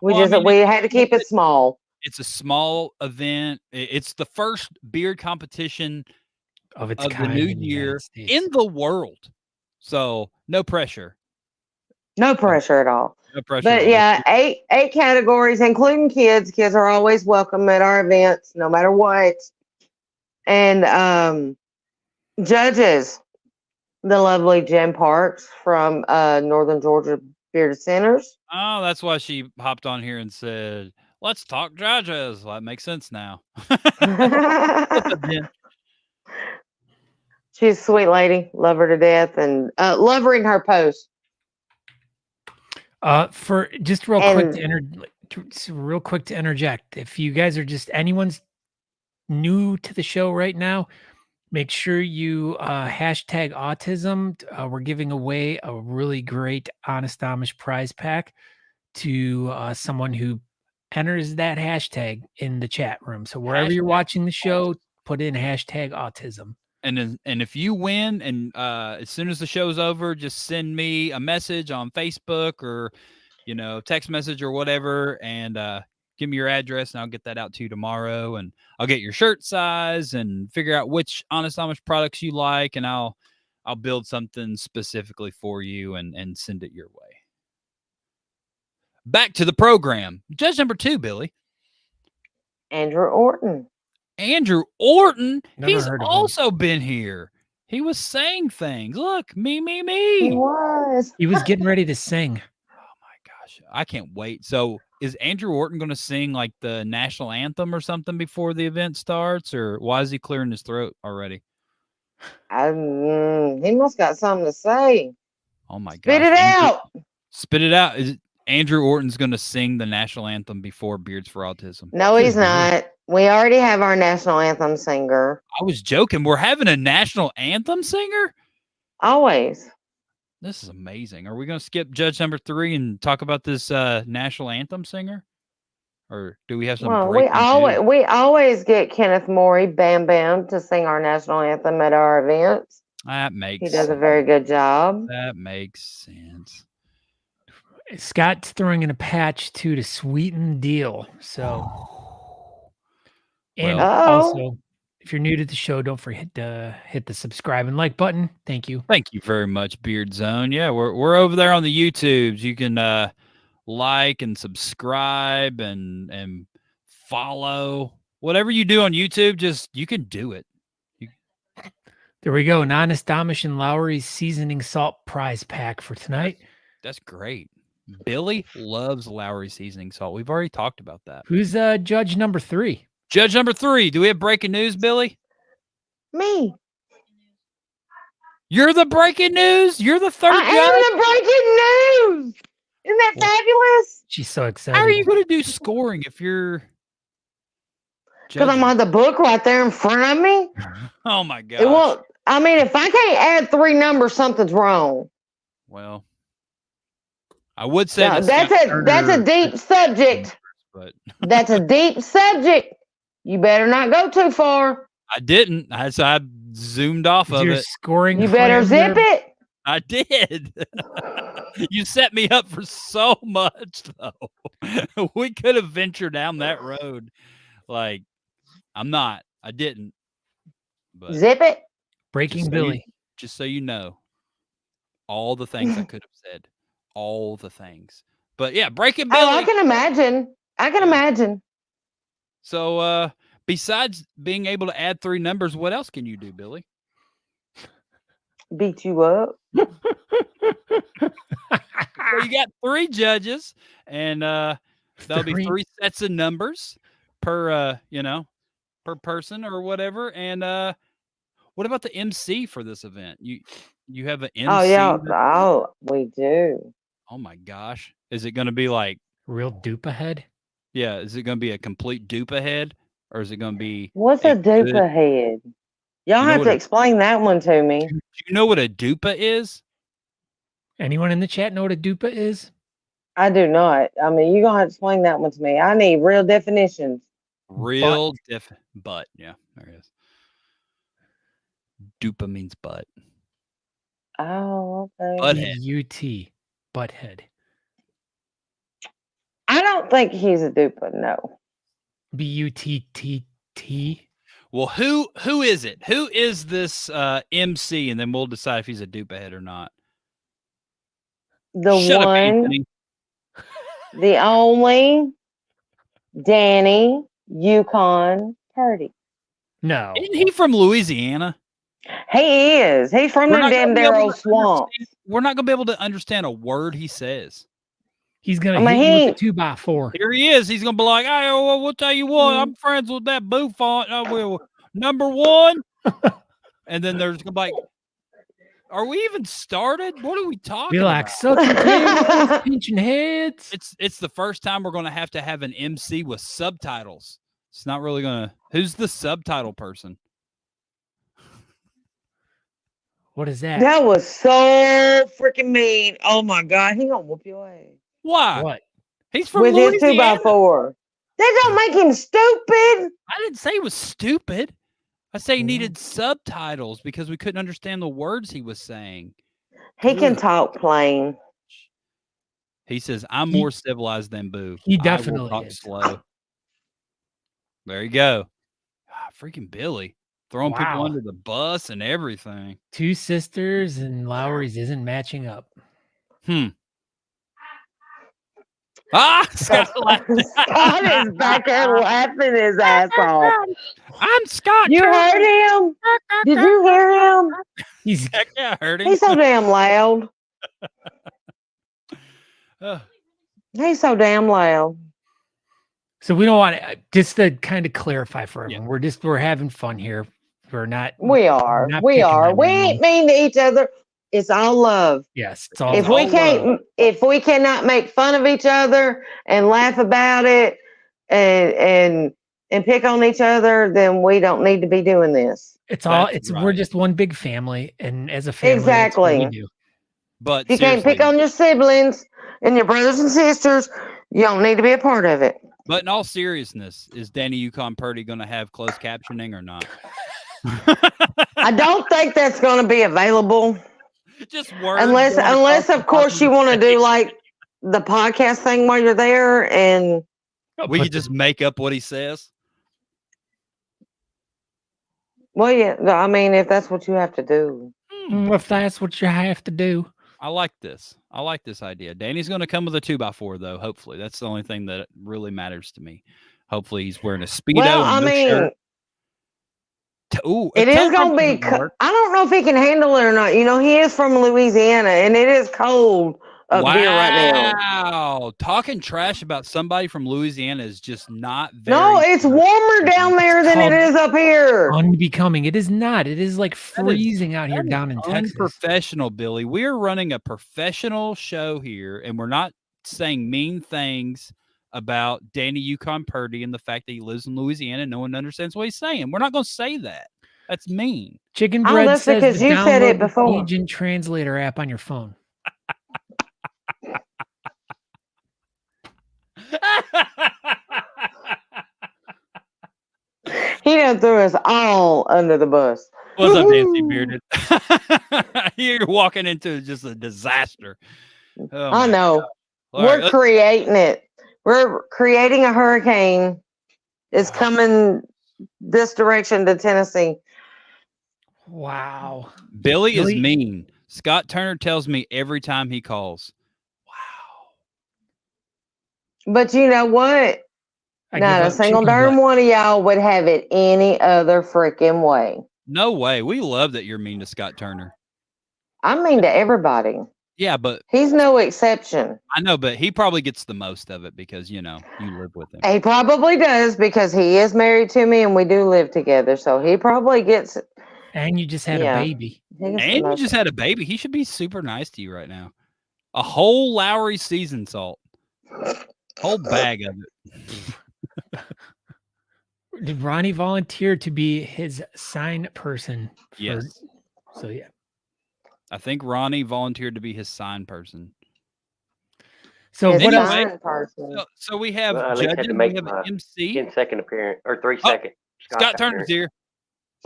D: we had to keep it small.
A: It's a small event. It's the first beard competition
B: of its
A: of
B: kind
A: the new year in the world. So no pressure.
D: No pressure at all.
A: No pressure.
D: But yeah, 8 categories, including kids. Kids are always welcome at our events, no matter what. And judges, the lovely Jen Parks from Northern Georgia Bearded Centers.
A: Oh, that's why she hopped on here and said, "Let's talk judges." Well, that makes sense now.
D: She's a sweet lady. Love her to death, and love her in her post.
B: For just real quick to interject, if you guys are anyone's new to the show right now, make sure you hashtag autism. We're giving away a really great Honest Amish prize pack to someone who enters that hashtag in the chat room. So wherever you're watching the show, put in hashtag autism.
A: And if you win, and as soon as the show's over, just send me a message on Facebook or text message or whatever, and give me your address, and I'll get that out to you tomorrow. And I'll get your shirt size and figure out which Honest Amish products you like, and I'll build something specifically for you and send it your way. Back to the program. Judge number 2, Billy.
D: Andrew Orton.
A: Andrew Orton, he's
B: also
A: been here. He was saying things. Look, me.
D: He
B: was getting ready to sing.
A: Oh my gosh, I can't wait. So is Andrew Orton going to sing like the national anthem or something before the event starts, or why is he clearing his throat already?
D: He must got something to say.
A: Oh my gosh.
D: Spit it out.
A: Spit it out. Is Andrew Orton's going to sing the national anthem before Beards for Autism?
D: No, he's not. We already have our national anthem singer.
A: I was joking. We're having a national anthem singer?
D: Always.
A: This is amazing. Are we going to skip judge number 3 and talk about this national anthem singer? Or do we have some?
D: Well, we always get Kenneth Morey, Bam Bam, to sing our national anthem at our events.
A: That makes sense.
D: He does a very good job.
A: That makes sense.
B: Scott's throwing in a patch too to sweeten the deal. So And
A: Well,
B: also, if you're new to the show, don't forget to hit the subscribe and like button. Thank you.
A: thank you very much, Beard Zone. Yeah, we're over there on the YouTubes. You can like and subscribe and follow. Whatever you do on YouTube, just you can do it.
B: There we go. Non Amish and Lowry's seasoning salt prize pack for tonight.
A: That's great. Billy loves Lowry seasoning salt. We've already talked about that.
B: Who's judge number 3?
A: Judge number 3. Do we have breaking news, Billy?
D: Me.
A: You're the breaking news. You're the third
D: I
A: judge.
D: am the breaking news. Isn't that fabulous?
B: She's so excited.
A: How are you going to do scoring if you're?
D: Because I'm on the book right there in front of me.
A: Oh my gosh.
D: It won't. I mean, if I can't add 3 numbers, something's wrong.
A: Well, I would say
D: No,
A: that
D: that's a deep subject.
A: but
D: That's a deep subject. You better not go too far.
A: I didn't. So I zoomed off of
B: You're
A: it.
B: scoring.
D: You better zip it.
A: I did. You set me up for so much, though. We could have ventured down that road. Like, I'm not. I didn't. But
D: Zip it.
B: Breaking
A: just
B: Billy.
A: just so you know, all the things I could have said, all the things. But yeah, breaking Billy.
D: Oh, I can imagine. I can imagine.
A: So, besides being able to add 3 numbers, what else can you do, Billy?
D: Beat you up.
A: So you got 3 judges, and there'll be 3 sets of numbers per per person or whatever. And what about the MC for this event? You have an MC?
D: Oh yeah. Oh, we do.
A: Oh my gosh. Is it going to be like
B: Real dupe ahead?
A: Yeah, is it going to be a complete dupe ahead, or is it going to be
D: What's a duper head? Y'all
A: You know
D: have
A: what
D: to
A: a-
D: explain that one to me.
A: Do you know what a dupa is?
B: Anyone in the chat know what a dupa is?
D: I do not. I mean, you're gonna have to explain that one to me. I need real definitions.
A: Real butt. Yeah, there it is. Dupa means butt.
D: Oh, okay.
A: Butthead.
B: B-U-T. Butthead.
D: I don't think he's a duper. No.
B: B-U-T-T-T.
A: Well, who is it? Who is this MC? And then we'll decide if he's a dupe head or not.
D: The
A: Shut up,
D: one,
A: Anthony.
D: the only, Danny Yukon Purdy.
B: No.
A: Isn't he from Louisiana?
D: He is. He's from
A: We're
D: them
A: not
D: damn
A: gonna be able
D: Darrow
A: to
D: swamp.
A: We're not going to be able to understand a word he says.
B: He's going
D: I
B: to
D: mean,
B: hit you
D: he-
B: with a 2x4.
A: Here he is. He's going to be like, hey, well, we'll tell you what. I'm friends with that bouffant. I will. Number 1. And then there's going to be like, are we even started? What are we talking
B: Be like,
A: about?
B: sucking tails, pinching heads.
A: It's the first time we're going to have an MC with subtitles. It's not really going to. Who's the subtitle person?
B: What is that?
D: That was so freaking mean. Oh my God. He gonna whoop your ass.
A: Why?
B: What?
A: He's from
D: With his
A: Louisiana.
D: 2x4. That don't make him stupid.
A: I didn't say he was stupid. I say he needed subtitles because we couldn't understand the words he was saying.
D: He can
A: Ugh.
D: talk plain.
A: He says, I'm
B: He-
A: more civilized than Boo.
B: he
A: I will
B: definitely
A: talk
B: is.
A: slow. There you go. Ah, freaking Billy. Throwing people
B: Wow.
A: under the bus and everything.
B: 2 sisters and Lowry's isn't matching up.
A: Ah, Scott laughed.
D: Scott is back there laughing his ass off.
A: I'm Scott.
D: You
A: Turner.
D: heard him? Did you hear him?
B: He's
A: Heck yeah, I heard him.
D: He's so damn loud.
A: Uh,
D: He's so damn loud.
B: so we don't want to just to kind of clarify for
A: Yeah.
B: everyone. We're having fun here. We're not.
D: We are.
B: Not
D: We
B: picking
D: are.
B: on
D: We
B: anyone.
D: ain't mean to each other. It's all love.
B: Yes, it's all.
D: If
A: all
D: we can't, if we cannot make fun of each other and laugh about it and pick on each other, then we don't need to be doing this.
B: It's all.
A: That's
B: It's we're
A: right.
B: just one big family, and as a family, that's what we
D: Exactly.
B: do.
A: but
D: If you can't
A: seriously,
D: pick on your siblings and your brothers and sisters, you don't need to be a part of it.
A: but in all seriousness, is Danny Yukon Purdy going to have closed captioning or not?
D: I don't think that's going to be available
A: Just words.
D: unless
A: going across
D: of
A: the
D: course
A: top
D: you
A: of the
D: want to do
A: stage.
D: like the podcast thing while you're there and
A: We
B: Put
A: could just make up what he says.
D: Well, yeah. I mean, if that's what you have to do.
B: If that's what you have to do.
A: I like this. I like this idea. Danny's going to come with a 2x4, though. Hopefully, that's the only thing that really matters to me. Hopefully, he's wearing a speedo.
D: Well,
A: and
D: I
A: no
D: mean,
A: shirt. Ooh,
D: it is going to be. I don't know if he can handle it or not. You know, he is from Louisiana, and it is cold up here right now.
A: Wow, talking trash about somebody from Louisiana is just not very.
D: No, it's warmer down there than it is up here.
B: Unbecoming. It is not. It is like freezing out here down in Texas.
A: Unprofessional, Billy. We are running a professional show here, and we're not saying mean things about Danny Yukon Purdy and the fact that he lives in Louisiana and no one understands what he's saying. We're not going to say that. That's mean.
B: Chicken Bread
D: that's
B: says
D: because
B: to
D: you said it
B: download the
D: before.
B: Agent Translator app on your phone.
D: He done threw us all under the bus.
A: What's up, Nancy Bearded? You're walking into just a disaster. Oh,
D: I know.
A: We're
D: creating it. We're creating a hurricane. It's coming this direction to Tennessee.
B: Wow.
A: Billy is mean. Scott Turner tells me every time he calls. Wow.
D: But you know what? Not a single darn one of y'all would have it any other freaking way.
A: No way. We love that you're mean to Scott Turner.
D: I'm mean to everybody.
A: Yeah, but
D: he's no exception.
A: I know, but he probably gets the most of it because, you know, you live with him.
D: He probably does because he is married to me and we do live together. So he probably gets it.
B: And you just had a baby.
A: And you just had a baby. He should be super nice to you right now. A whole Lowry seasoned salt. Whole bag of it.
B: Did Ronnie volunteer to be his sign person?
A: Yes.
B: So, yeah.
A: I think Ronnie volunteered to be his sign person.
B: So
A: anyway, so we have judges, we have an MC.
E: 10-second appearance, or 3 seconds.
A: Scott Turner's here.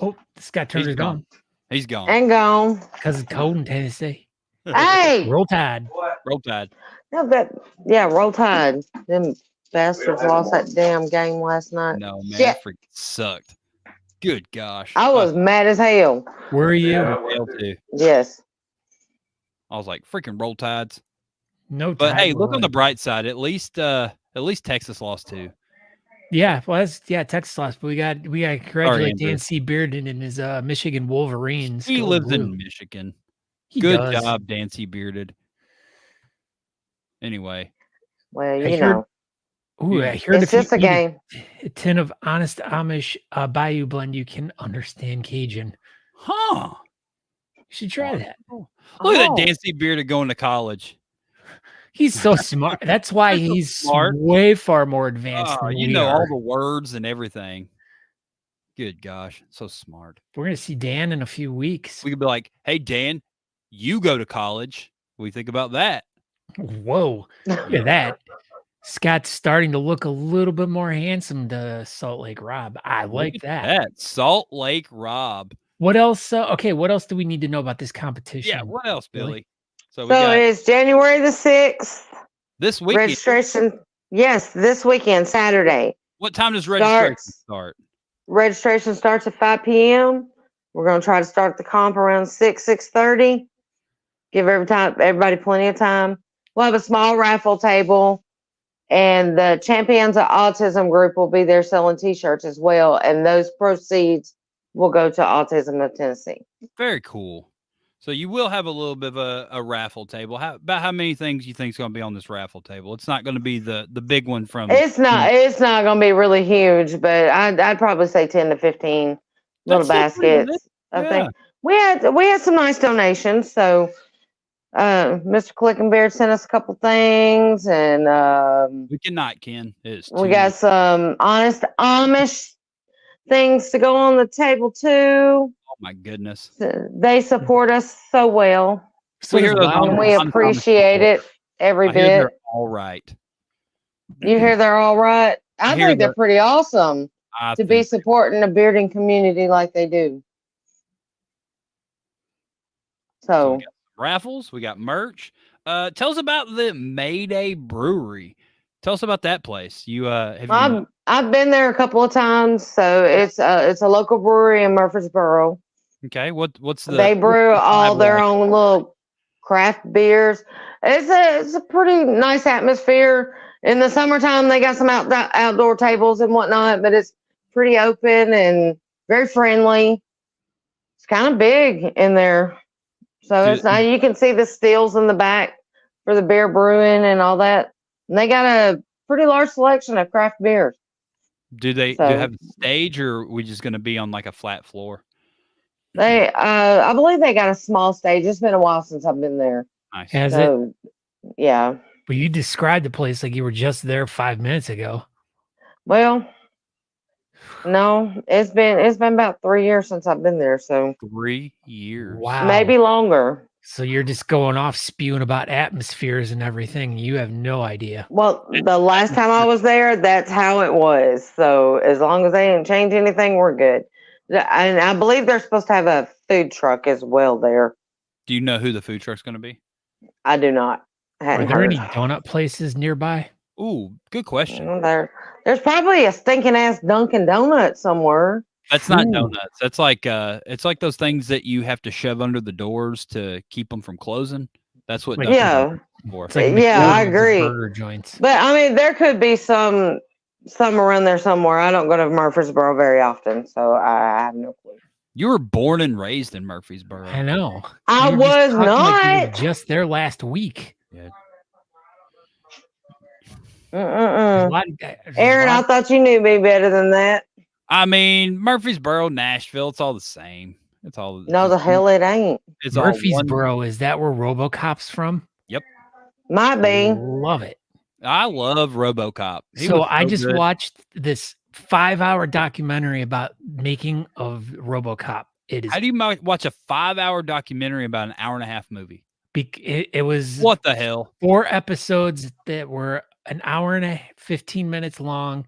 B: Oh, Scott Turner's gone.
A: He's gone.
D: And gone.
B: Because it's cold in Tennessee.
D: Hey!
B: Roll Tide.
A: Roll Tide.
D: No, Roll Tide. Them bastards lost that damn game last night.
A: No, man, that freaking sucked. Good gosh.
D: I was mad as hell.
B: Were you?
D: Yes.
A: I was like, freaking Roll Tides.
B: No,
A: but hey, look on the bright side. At least Texas lost too.
B: Yeah, well, Texas lost, but we got to congratulate Dan C. Bearden and his Michigan Wolverines.
A: He lives in Michigan. Good job, Dan C. Bearded. Anyway,
D: well, you know.
B: Ooh, I heard
D: it's just a game.
B: A tin of Honest Amish Bayou blend, you can understand Cajun.
A: Huh?
B: You should try that.
A: Look at that Dan C. Bearded going to college.
B: He's so smart. That's why he's smart. Way far more advanced than
A: you know all the words and everything. Good gosh, so smart.
B: We're going to see Dan in a few weeks.
A: We could be like, hey, Dan, you go to college. What do you think about that?
B: Whoa, look at that. Scott's starting to look a little bit more handsome to Salt Lake Rob. I like that.
A: Salt Lake Rob.
B: What else? Okay, what else do we need to know about this competition?
A: Yeah, what else, Billy?
D: So it's January the 6th.
A: This weekend.
D: Registration. Yes, this weekend, Saturday.
A: What time does registration start?
D: Registration starts at 5 p.m. We're going to try to start the comp around 6:30. Give everybody plenty of time. We'll have a small raffle table. And the Champions of Autism group will be there selling T-shirts as well. And those proceeds will go to Autism of Tennessee.
A: Very cool. So you will have a little bit of a raffle table. About how many things you think is going to be on this raffle table? It's not going to be the big one from.
D: It's not going to be really huge, but I'd probably say 10 to 15 little baskets. I think we had some nice donations. So Mr. Clickenbeard sent us a couple things, and
A: we cannot, Ken.
D: We got some Honest Amish things to go on the table too.
A: Oh my goodness!
D: They support us so well.
A: So
D: and we appreciate it every bit.
A: They're all right.
D: You hear they're all right? I think they're pretty awesome to be supporting a bearding community like they do. So.
A: Raffles, we got merch. Tell us about the Mayday Brewery. Tell us about that place. You have you?
D: I've been there a couple of times. So it's a local brewery in Murfreesboro.
A: Okay, what's
D: They
A: the
D: brew all
A: vibe
D: their
A: like?
D: own little craft beers. It's a pretty nice atmosphere. In the summertime, they got some outdoor tables and whatnot, but it's pretty open and very friendly. It's kind of big in there, so
A: Do,
D: it's nice. You can see the stills in the back for the beer brewing and all that. And they got a pretty large selection of craft beers.
A: do they
D: So
A: have a stage, or are we just going to be on like a flat floor?
D: they, I believe they got a small stage. It's been a while since I've been there.
A: Nice.
B: Has it?
D: So, yeah.
B: But you described the place like you were just there 5 minutes ago.
D: Well, no, it's been about 3 years since I've been there, so
A: 3 years.
B: Wow.
D: maybe longer.
B: So you're just going off spewing about atmospheres and everything. You have no idea.
D: Well, the last time I was there, that's how it was. So as long as they didn't change anything, we're good. And I believe they're supposed to have a food truck as well there.
A: Do you know who the food truck's going to be?
D: I do not.
B: Are
D: Hadn't
B: there
D: heard.
B: any donut places nearby?
A: Ooh, good question.
D: There's probably a stinking ass Dunkin' Donuts somewhere.
A: That's not
B: Ooh.
A: donuts. That's like it's like those things that you have to shove under the doors to keep them from closing. That's what.
B: Like-
A: Dunkin'
D: Yeah.
A: Donuts is for.
B: It's like
D: Yeah, I
B: McDonald's of
D: agree.
B: burger joints.
D: But I mean, there could be some around there somewhere. I don't go to Murfreesboro very often, so I have no clue.
A: You were born and raised in Murfreesboro.
B: I know.
D: I
B: You were just
D: was
B: talking like you were
D: not.
B: just there last week.
A: Yeah.
B: There's a
D: Mm-mm.
B: lot- there's a
D: Aaron, I
B: lot-
D: thought you knew me better than that.
A: I mean, Murfreesboro, Nashville, it's all the same. It's all
D: No, the hell it ain't.
A: It's all one.
B: Murfreesboro, is that where RoboCop's from?
D: Might be.
B: Love it.
A: I love RoboCop. He
B: So
A: was
B: I just
A: good.
B: watched this 5-hour documentary about making of RoboCop. It is
A: How do you watch a 5-hour documentary about an hour-and-a-half movie?
B: it was
A: What the hell?
B: 4 episodes that were an hour and 15 minutes long.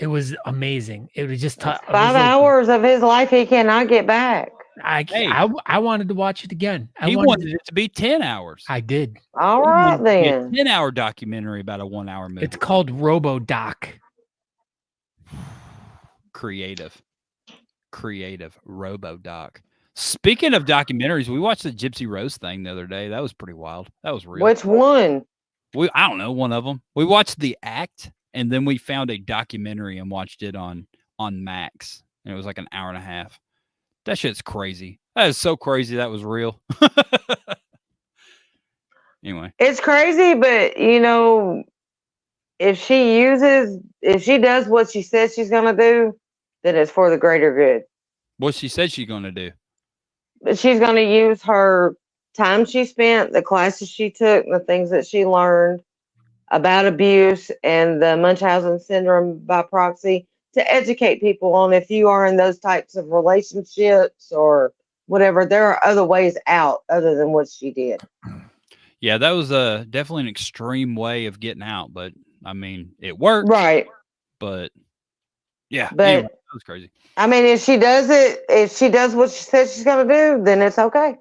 B: It was amazing. It was just
D: 5 hours of his life he cannot get back.
A: Hey.
B: I wanted to watch it again.
A: He wanted it to be 10 hours.
B: I did.
D: All
A: He
D: right
A: wanted it to be a
D: then.
A: 10-hour documentary about a 1-hour movie.
B: It's called RoboDoc.
A: Creative RoboDoc. Speaking of documentaries, we watched the Gypsy Rose thing the other day. That was pretty wild. That was real.
D: Which one?
A: I don't know, one of them. We watched The Act, and then we found a documentary and watched it on Max. And it was like an hour and a half. That shit's crazy. That is so crazy that was real. Anyway.
D: It's crazy, but you know, if she does what she says she's gonna do, then it's for the greater good.
A: What she said she's going to do.
D: But she's gonna use her time she spent, the classes she took, the things that she learned about abuse and the Munchausen syndrome by proxy to educate people on if you are in those types of relationships or whatever, there are other ways out other than what she did.
A: Yeah, that was definitely an extreme way of getting out, but I mean, it worked.
D: Right.
A: But yeah,
D: But
A: anyway, that was crazy.
D: I mean, if she does what she says she's gonna do, then it's okay.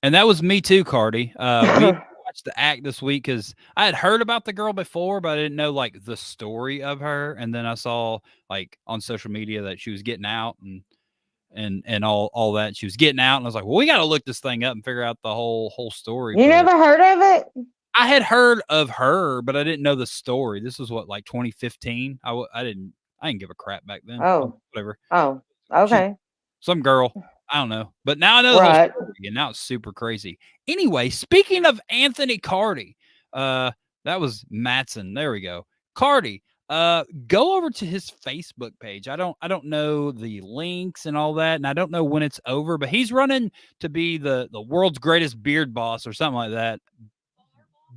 A: And that was me too, Cardi. We watched The Act this week because I had heard about the girl before, but I didn't know like the story of her. And then I saw like on social media that she was getting out and all that. She was getting out, and I was like, well, we got to look this thing up and figure out the whole story.
D: You
A: But
D: never heard of it?
A: I had heard of her, but I didn't know the story. This was what, like 2015. I didn't give a crap back then.
D: Oh.
A: Whatever.
D: Oh, okay.
A: Some girl. I don't know. But now I know the whole
D: Right.
A: story, and now it's super crazy. Anyway, speaking of Anthony Cardi, that was Matson. There we go. Cardi, go over to his Facebook page. I don't know the links and all that, and I don't know when it's over, but he's running to be the world's greatest beard boss or something like that.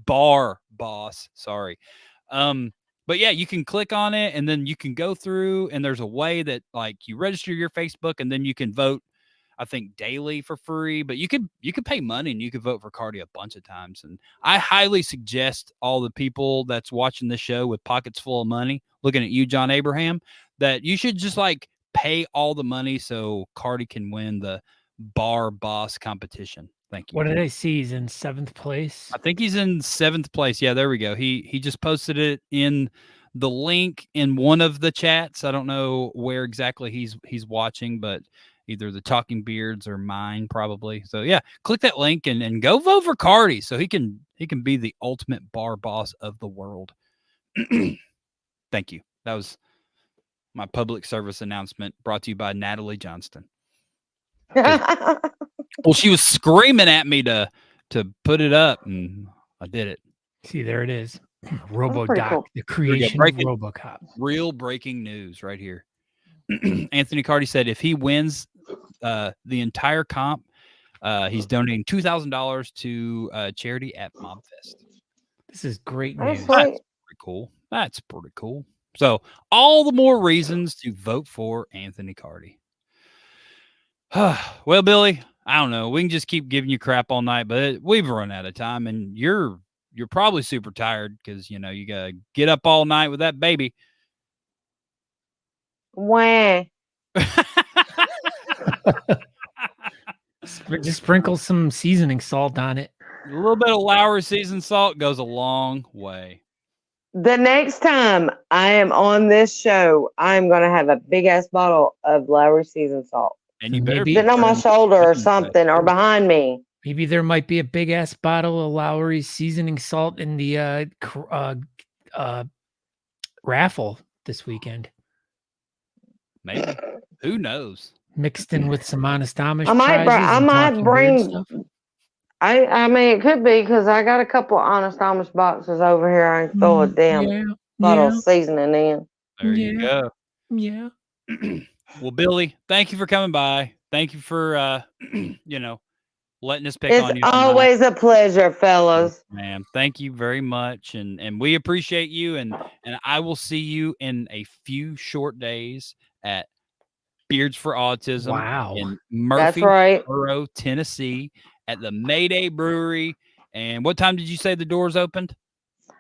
A: Bar boss. Sorry. But yeah, you can click on it and then you can go through, and there's a way that like you register your Facebook and then you can vote, I think daily for free, but you could pay money and you could vote for Cardi a bunch of times. And I highly suggest all the people that's watching this show with pockets full of money, looking at you, John Abraham, that you should just like pay all the money so Cardi can win the bar boss competition. Thank you.
B: What did I see? He's in 7th place.
A: I think he's in 7th place. Yeah, there we go. He just posted it in the link in one of the chats. I don't know where exactly he's watching, but either the Talking Beards or mine probably. So yeah, click that link and go vote for Cardi so he can be the ultimate bar boss of the world. Thank you. That was my public service announcement brought to you by Natalie Johnston. Well, she was screaming at me to put it up, and I did it.
B: See, there it is. RoboDoc,
D: pretty cool.
B: the creation of RoboCop.
A: Real breaking news right here. Anthony Cardi said if he wins the entire comp, he's donating $2,000 to charity at Mobb Fest.
B: This is great
D: That's
B: news.
D: sweet.
A: Pretty cool. That's pretty cool. So all the more reasons to vote for Anthony Cardi. Well, Billy, I don't know. We can just keep giving you crap all night, but we've run out of time, and you're probably super tired because you gotta get up all night with that baby.
D: Wah.
B: Just sprinkle some seasoning salt on it.
A: A little bit of Lowry seasoned salt goes a long way.
D: The next time I am on this show, I'm going to have a big ass bottle of Lowry seasoned salt
A: And you better
B: Maybe-
D: sitting on my shoulder or something or behind me.
B: Maybe there might be a big ass bottle of Lowry's seasoning salt in the raffle this weekend,
A: Maybe. Who knows?
B: mixed in with some Honest Amish.
D: I might br-
B: prizes
D: I
B: and
D: might
B: Talking Beard
D: bring-
B: stuff.
D: I mean, it could be because I got a couple of Honest Amish boxes over here. I can throw a damn bottle of seasoning in.
A: There you go.
B: Yeah.
A: Well, Billy, thank you for coming by. Thank you for letting us pick
D: It's
A: on you. tonight.
D: always a pleasure, fellas.
A: Man, thank you very much, and we appreciate you, and I will see you in a few short days at Beards for Autism
B: Wow.
A: in
D: That's right.
A: Murfreesboro, Tennessee, at the Mayday Brewery. And what time did you say the doors opened?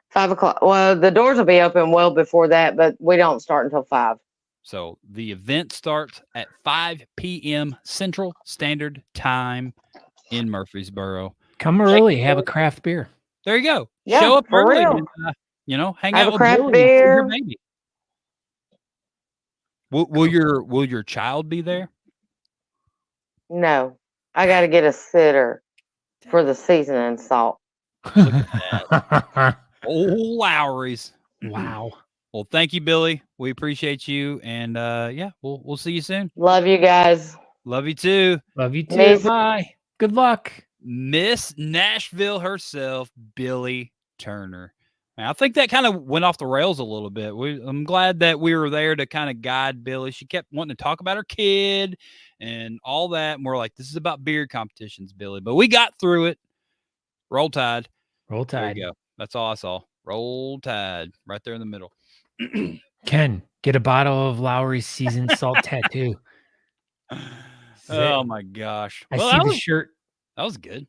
D: 5 o'clock. Well, the doors will be open well before that, but we don't start until 5.
A: So the event starts at 5 p.m. Central Standard Time in Murfreesboro.
B: Come early, have a craft beer.
A: There you go.
D: Yeah,
A: Show up
D: for
A: early.
D: real.
A: And, hang
D: Have
A: out
D: a
A: with
D: craft
A: Billy and see your
D: beer.
A: baby. Will your child be there?
D: No, I got to get a sitter for the seasoning salt.
A: Look at that. Oh, Lowry's.
B: Wow.
A: Well, thank you, Billy. We appreciate you, and we'll see you soon.
D: Love you guys.
A: Love you too,
B: Love you too.
D: Amazing.
B: Bye. Good luck.
A: Miss Nashville herself, Billie Turner. Man, I think that kind of went off the rails a little bit. I'm glad that we were there to kind of guide Billy. She kept wanting to talk about her kid and all that, and we're like, this is about beard competitions, Billy. But we got through it. Roll Tide.
B: Roll
A: There
B: Tide.
A: you go. That's all I saw. Roll Tide, right there in the middle.
B: Ken, get a bottle of Lowry's seasoned salt tattoo.
A: Oh my gosh!
B: I
A: Well,
B: see
A: that
B: the
A: was,
B: shirt.
A: that was good.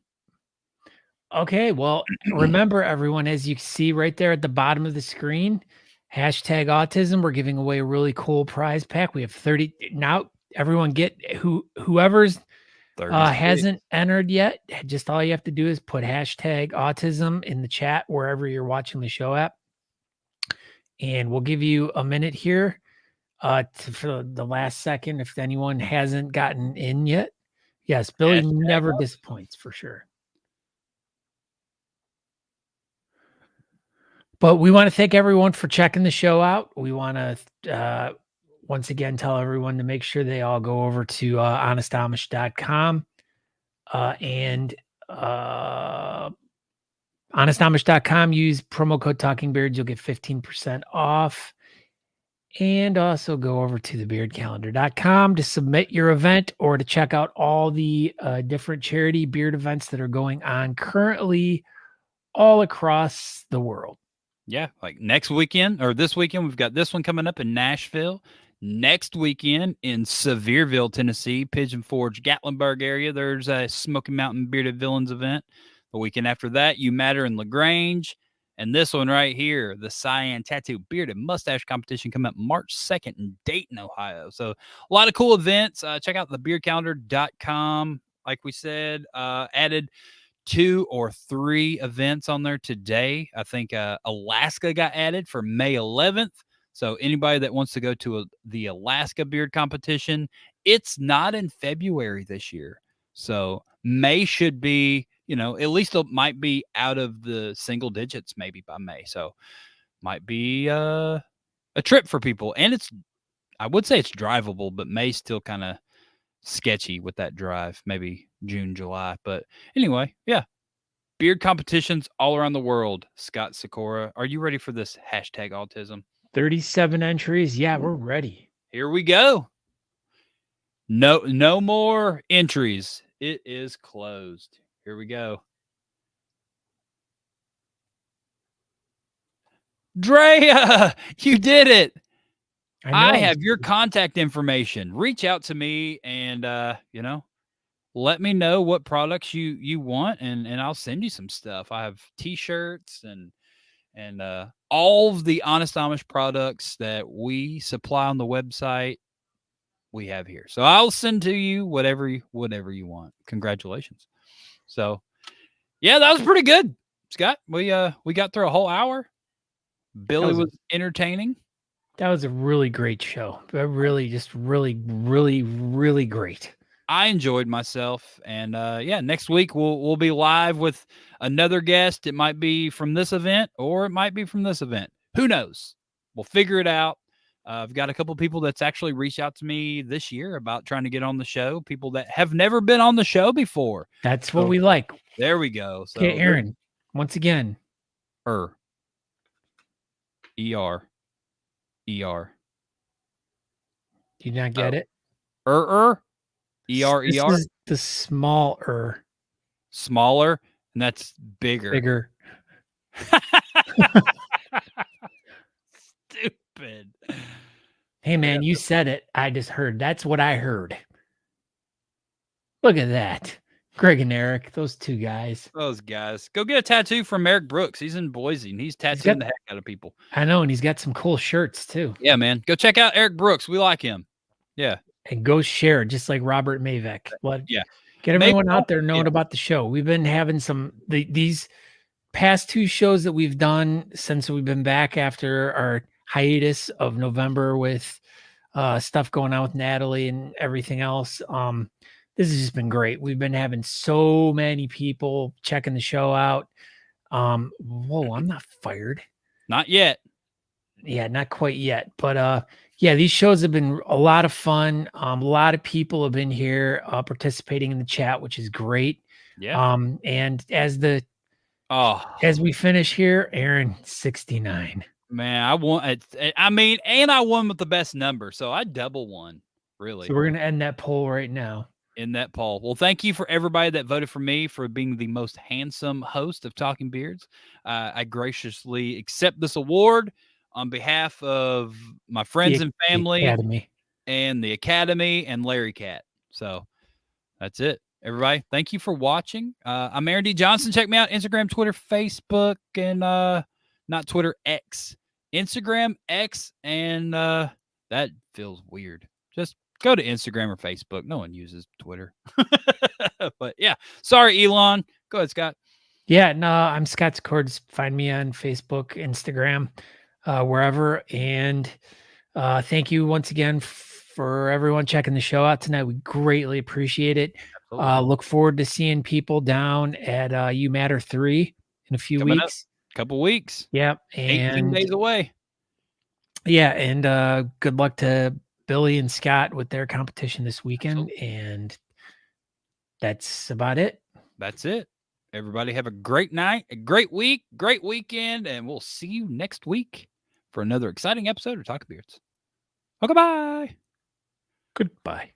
B: Okay, well, remember everyone, as you see right there at the bottom of the screen, hashtag autism. We're giving away a really cool prize pack. We have 30 now. Everyone get whoever's
A: 36.
B: hasn't entered yet. Just all you have to do is put hashtag autism in the chat wherever you're watching the show at, and we'll give you a minute here for the last second if anyone hasn't gotten in yet. Yes, Billy
A: Hashtag
B: never disappoints for sure. But we want to thank everyone for checking the show out. We want to once again tell everyone to make sure they all go over to honestamish.com and honestamish.com. Use promo code Talking Beards. You'll get 15% off. And also go over to thebeardcalendar.com to submit your event or to check out all the different charity beard events that are going on currently all across the world.
A: Yeah, like next weekend or this weekend, we've got this one coming up in Nashville. Next weekend in Sevierville, Tennessee, Pigeon Forge, Gatlinburg area, there's a Smoky Mountain Bearded Villains event. The weekend after that, You Matter in LaGrange. And this one right here, the Cyan Tattoo Bearded Mustache Competition, coming up March 2nd in Dayton, Ohio. So a lot of cool events. Check out thebeardcalendar.com. like we said, added 2 or 3 events on there today. I think Alaska got added for May 11th. So anybody that wants to go to the Alaska beard competition, it's not in February this year. So May should be, at least it might be out of the single digits maybe by May. So might be a trip for people. And I would say it's drivable, but May's still kind of sketchy with that drive, maybe June, July. But anyway, yeah. Beard competitions all around the world. Scott Sikora, are you ready for this hashtag autism?
B: 37 entries. Yeah, we're ready.
A: Here we go. No more entries. It is closed. Here we go. Drea, you did it. I have your contact information. Reach out to me and, let me know what products you want and I'll send you some stuff. I have t-shirts and all of the Honest Amish products that we supply on the website we have here. So I'll send to you whatever you want. Congratulations. So yeah, that was pretty good, Scott. We got through a whole hour. Billy was entertaining.
B: That was a really great show. Really, just really, really, really great.
A: I enjoyed myself, and next week we'll be live with another guest. It might be from this event, or it might be from this event. Who knows? We'll figure it out. I've got a couple people that's actually reached out to me this year about trying to get on the show. People that have never been on the show before.
B: That's what we like.
A: There we go. So,
B: okay, Aaron. Once again,
A: ER.
B: Do you not get it?
A: ER.
B: This is the smaller.
A: Smaller, and that's bigger.
B: Bigger.
A: Stupid.
B: Hey, man, you said it. I just heard. That's what I heard. Look at that. Greg and Eric, those two guys.
A: Those guys. Go get a tattoo from Eric Brooks. He's in Boise, and he's tattooing the heck out of people.
B: I know, and he's got some cool shirts, too.
A: Yeah, man. Go check out Eric Brooks. We like him. Yeah.
B: And go share, just like Robert Mavek.
A: Yeah.
B: Get everyone out there knowing about the show. We've been having these past 2 shows that we've done since we've been back after our hiatus of November with stuff going on with Natalie and everything else. This has just been great. We've been having so many people checking the show out. Whoa, I'm not fired.
A: Not yet.
B: Yeah, not quite yet. But yeah, these shows have been a lot of fun. A lot of people have been here participating in the chat, which is great.
A: Yeah.
B: And as we finish here, Aaron, 69.
A: Man, I won. And I won with the best number, so I double won. Really.
B: So we're gonna end that poll right now.
A: In that poll. Well, thank you for everybody that voted for me for being the most handsome host of Talking Beards. I graciously accept this award on behalf of my friends and family and the Academy and Larry Cat. So that's it. Everybody, thank you for watching. I'm Aaron D. Johnson. Check me out. Instagram, Twitter, Facebook, and not Twitter, X. Instagram, X, and that feels weird. Just go to Instagram or Facebook. No one uses Twitter. But yeah, sorry, Elon. Go ahead, Scott.
B: Yeah, no, I'm Scott Sikora. Find me on Facebook, Instagram, wherever. And thank you once again for everyone checking the show out tonight. We greatly appreciate it. Look forward to seeing people down at You Matter 3 in a few weeks.
A: Couple weeks.
B: Yep.
A: And 18 days away.
B: Yeah. And good luck to Billy and Scott with their competition this weekend. Absolutely. And that's about it.
A: That's it. Everybody have a great night, a great week, great weekend, and we'll see you next week for another exciting episode of Talking Beards. Okay, bye.
B: Goodbye.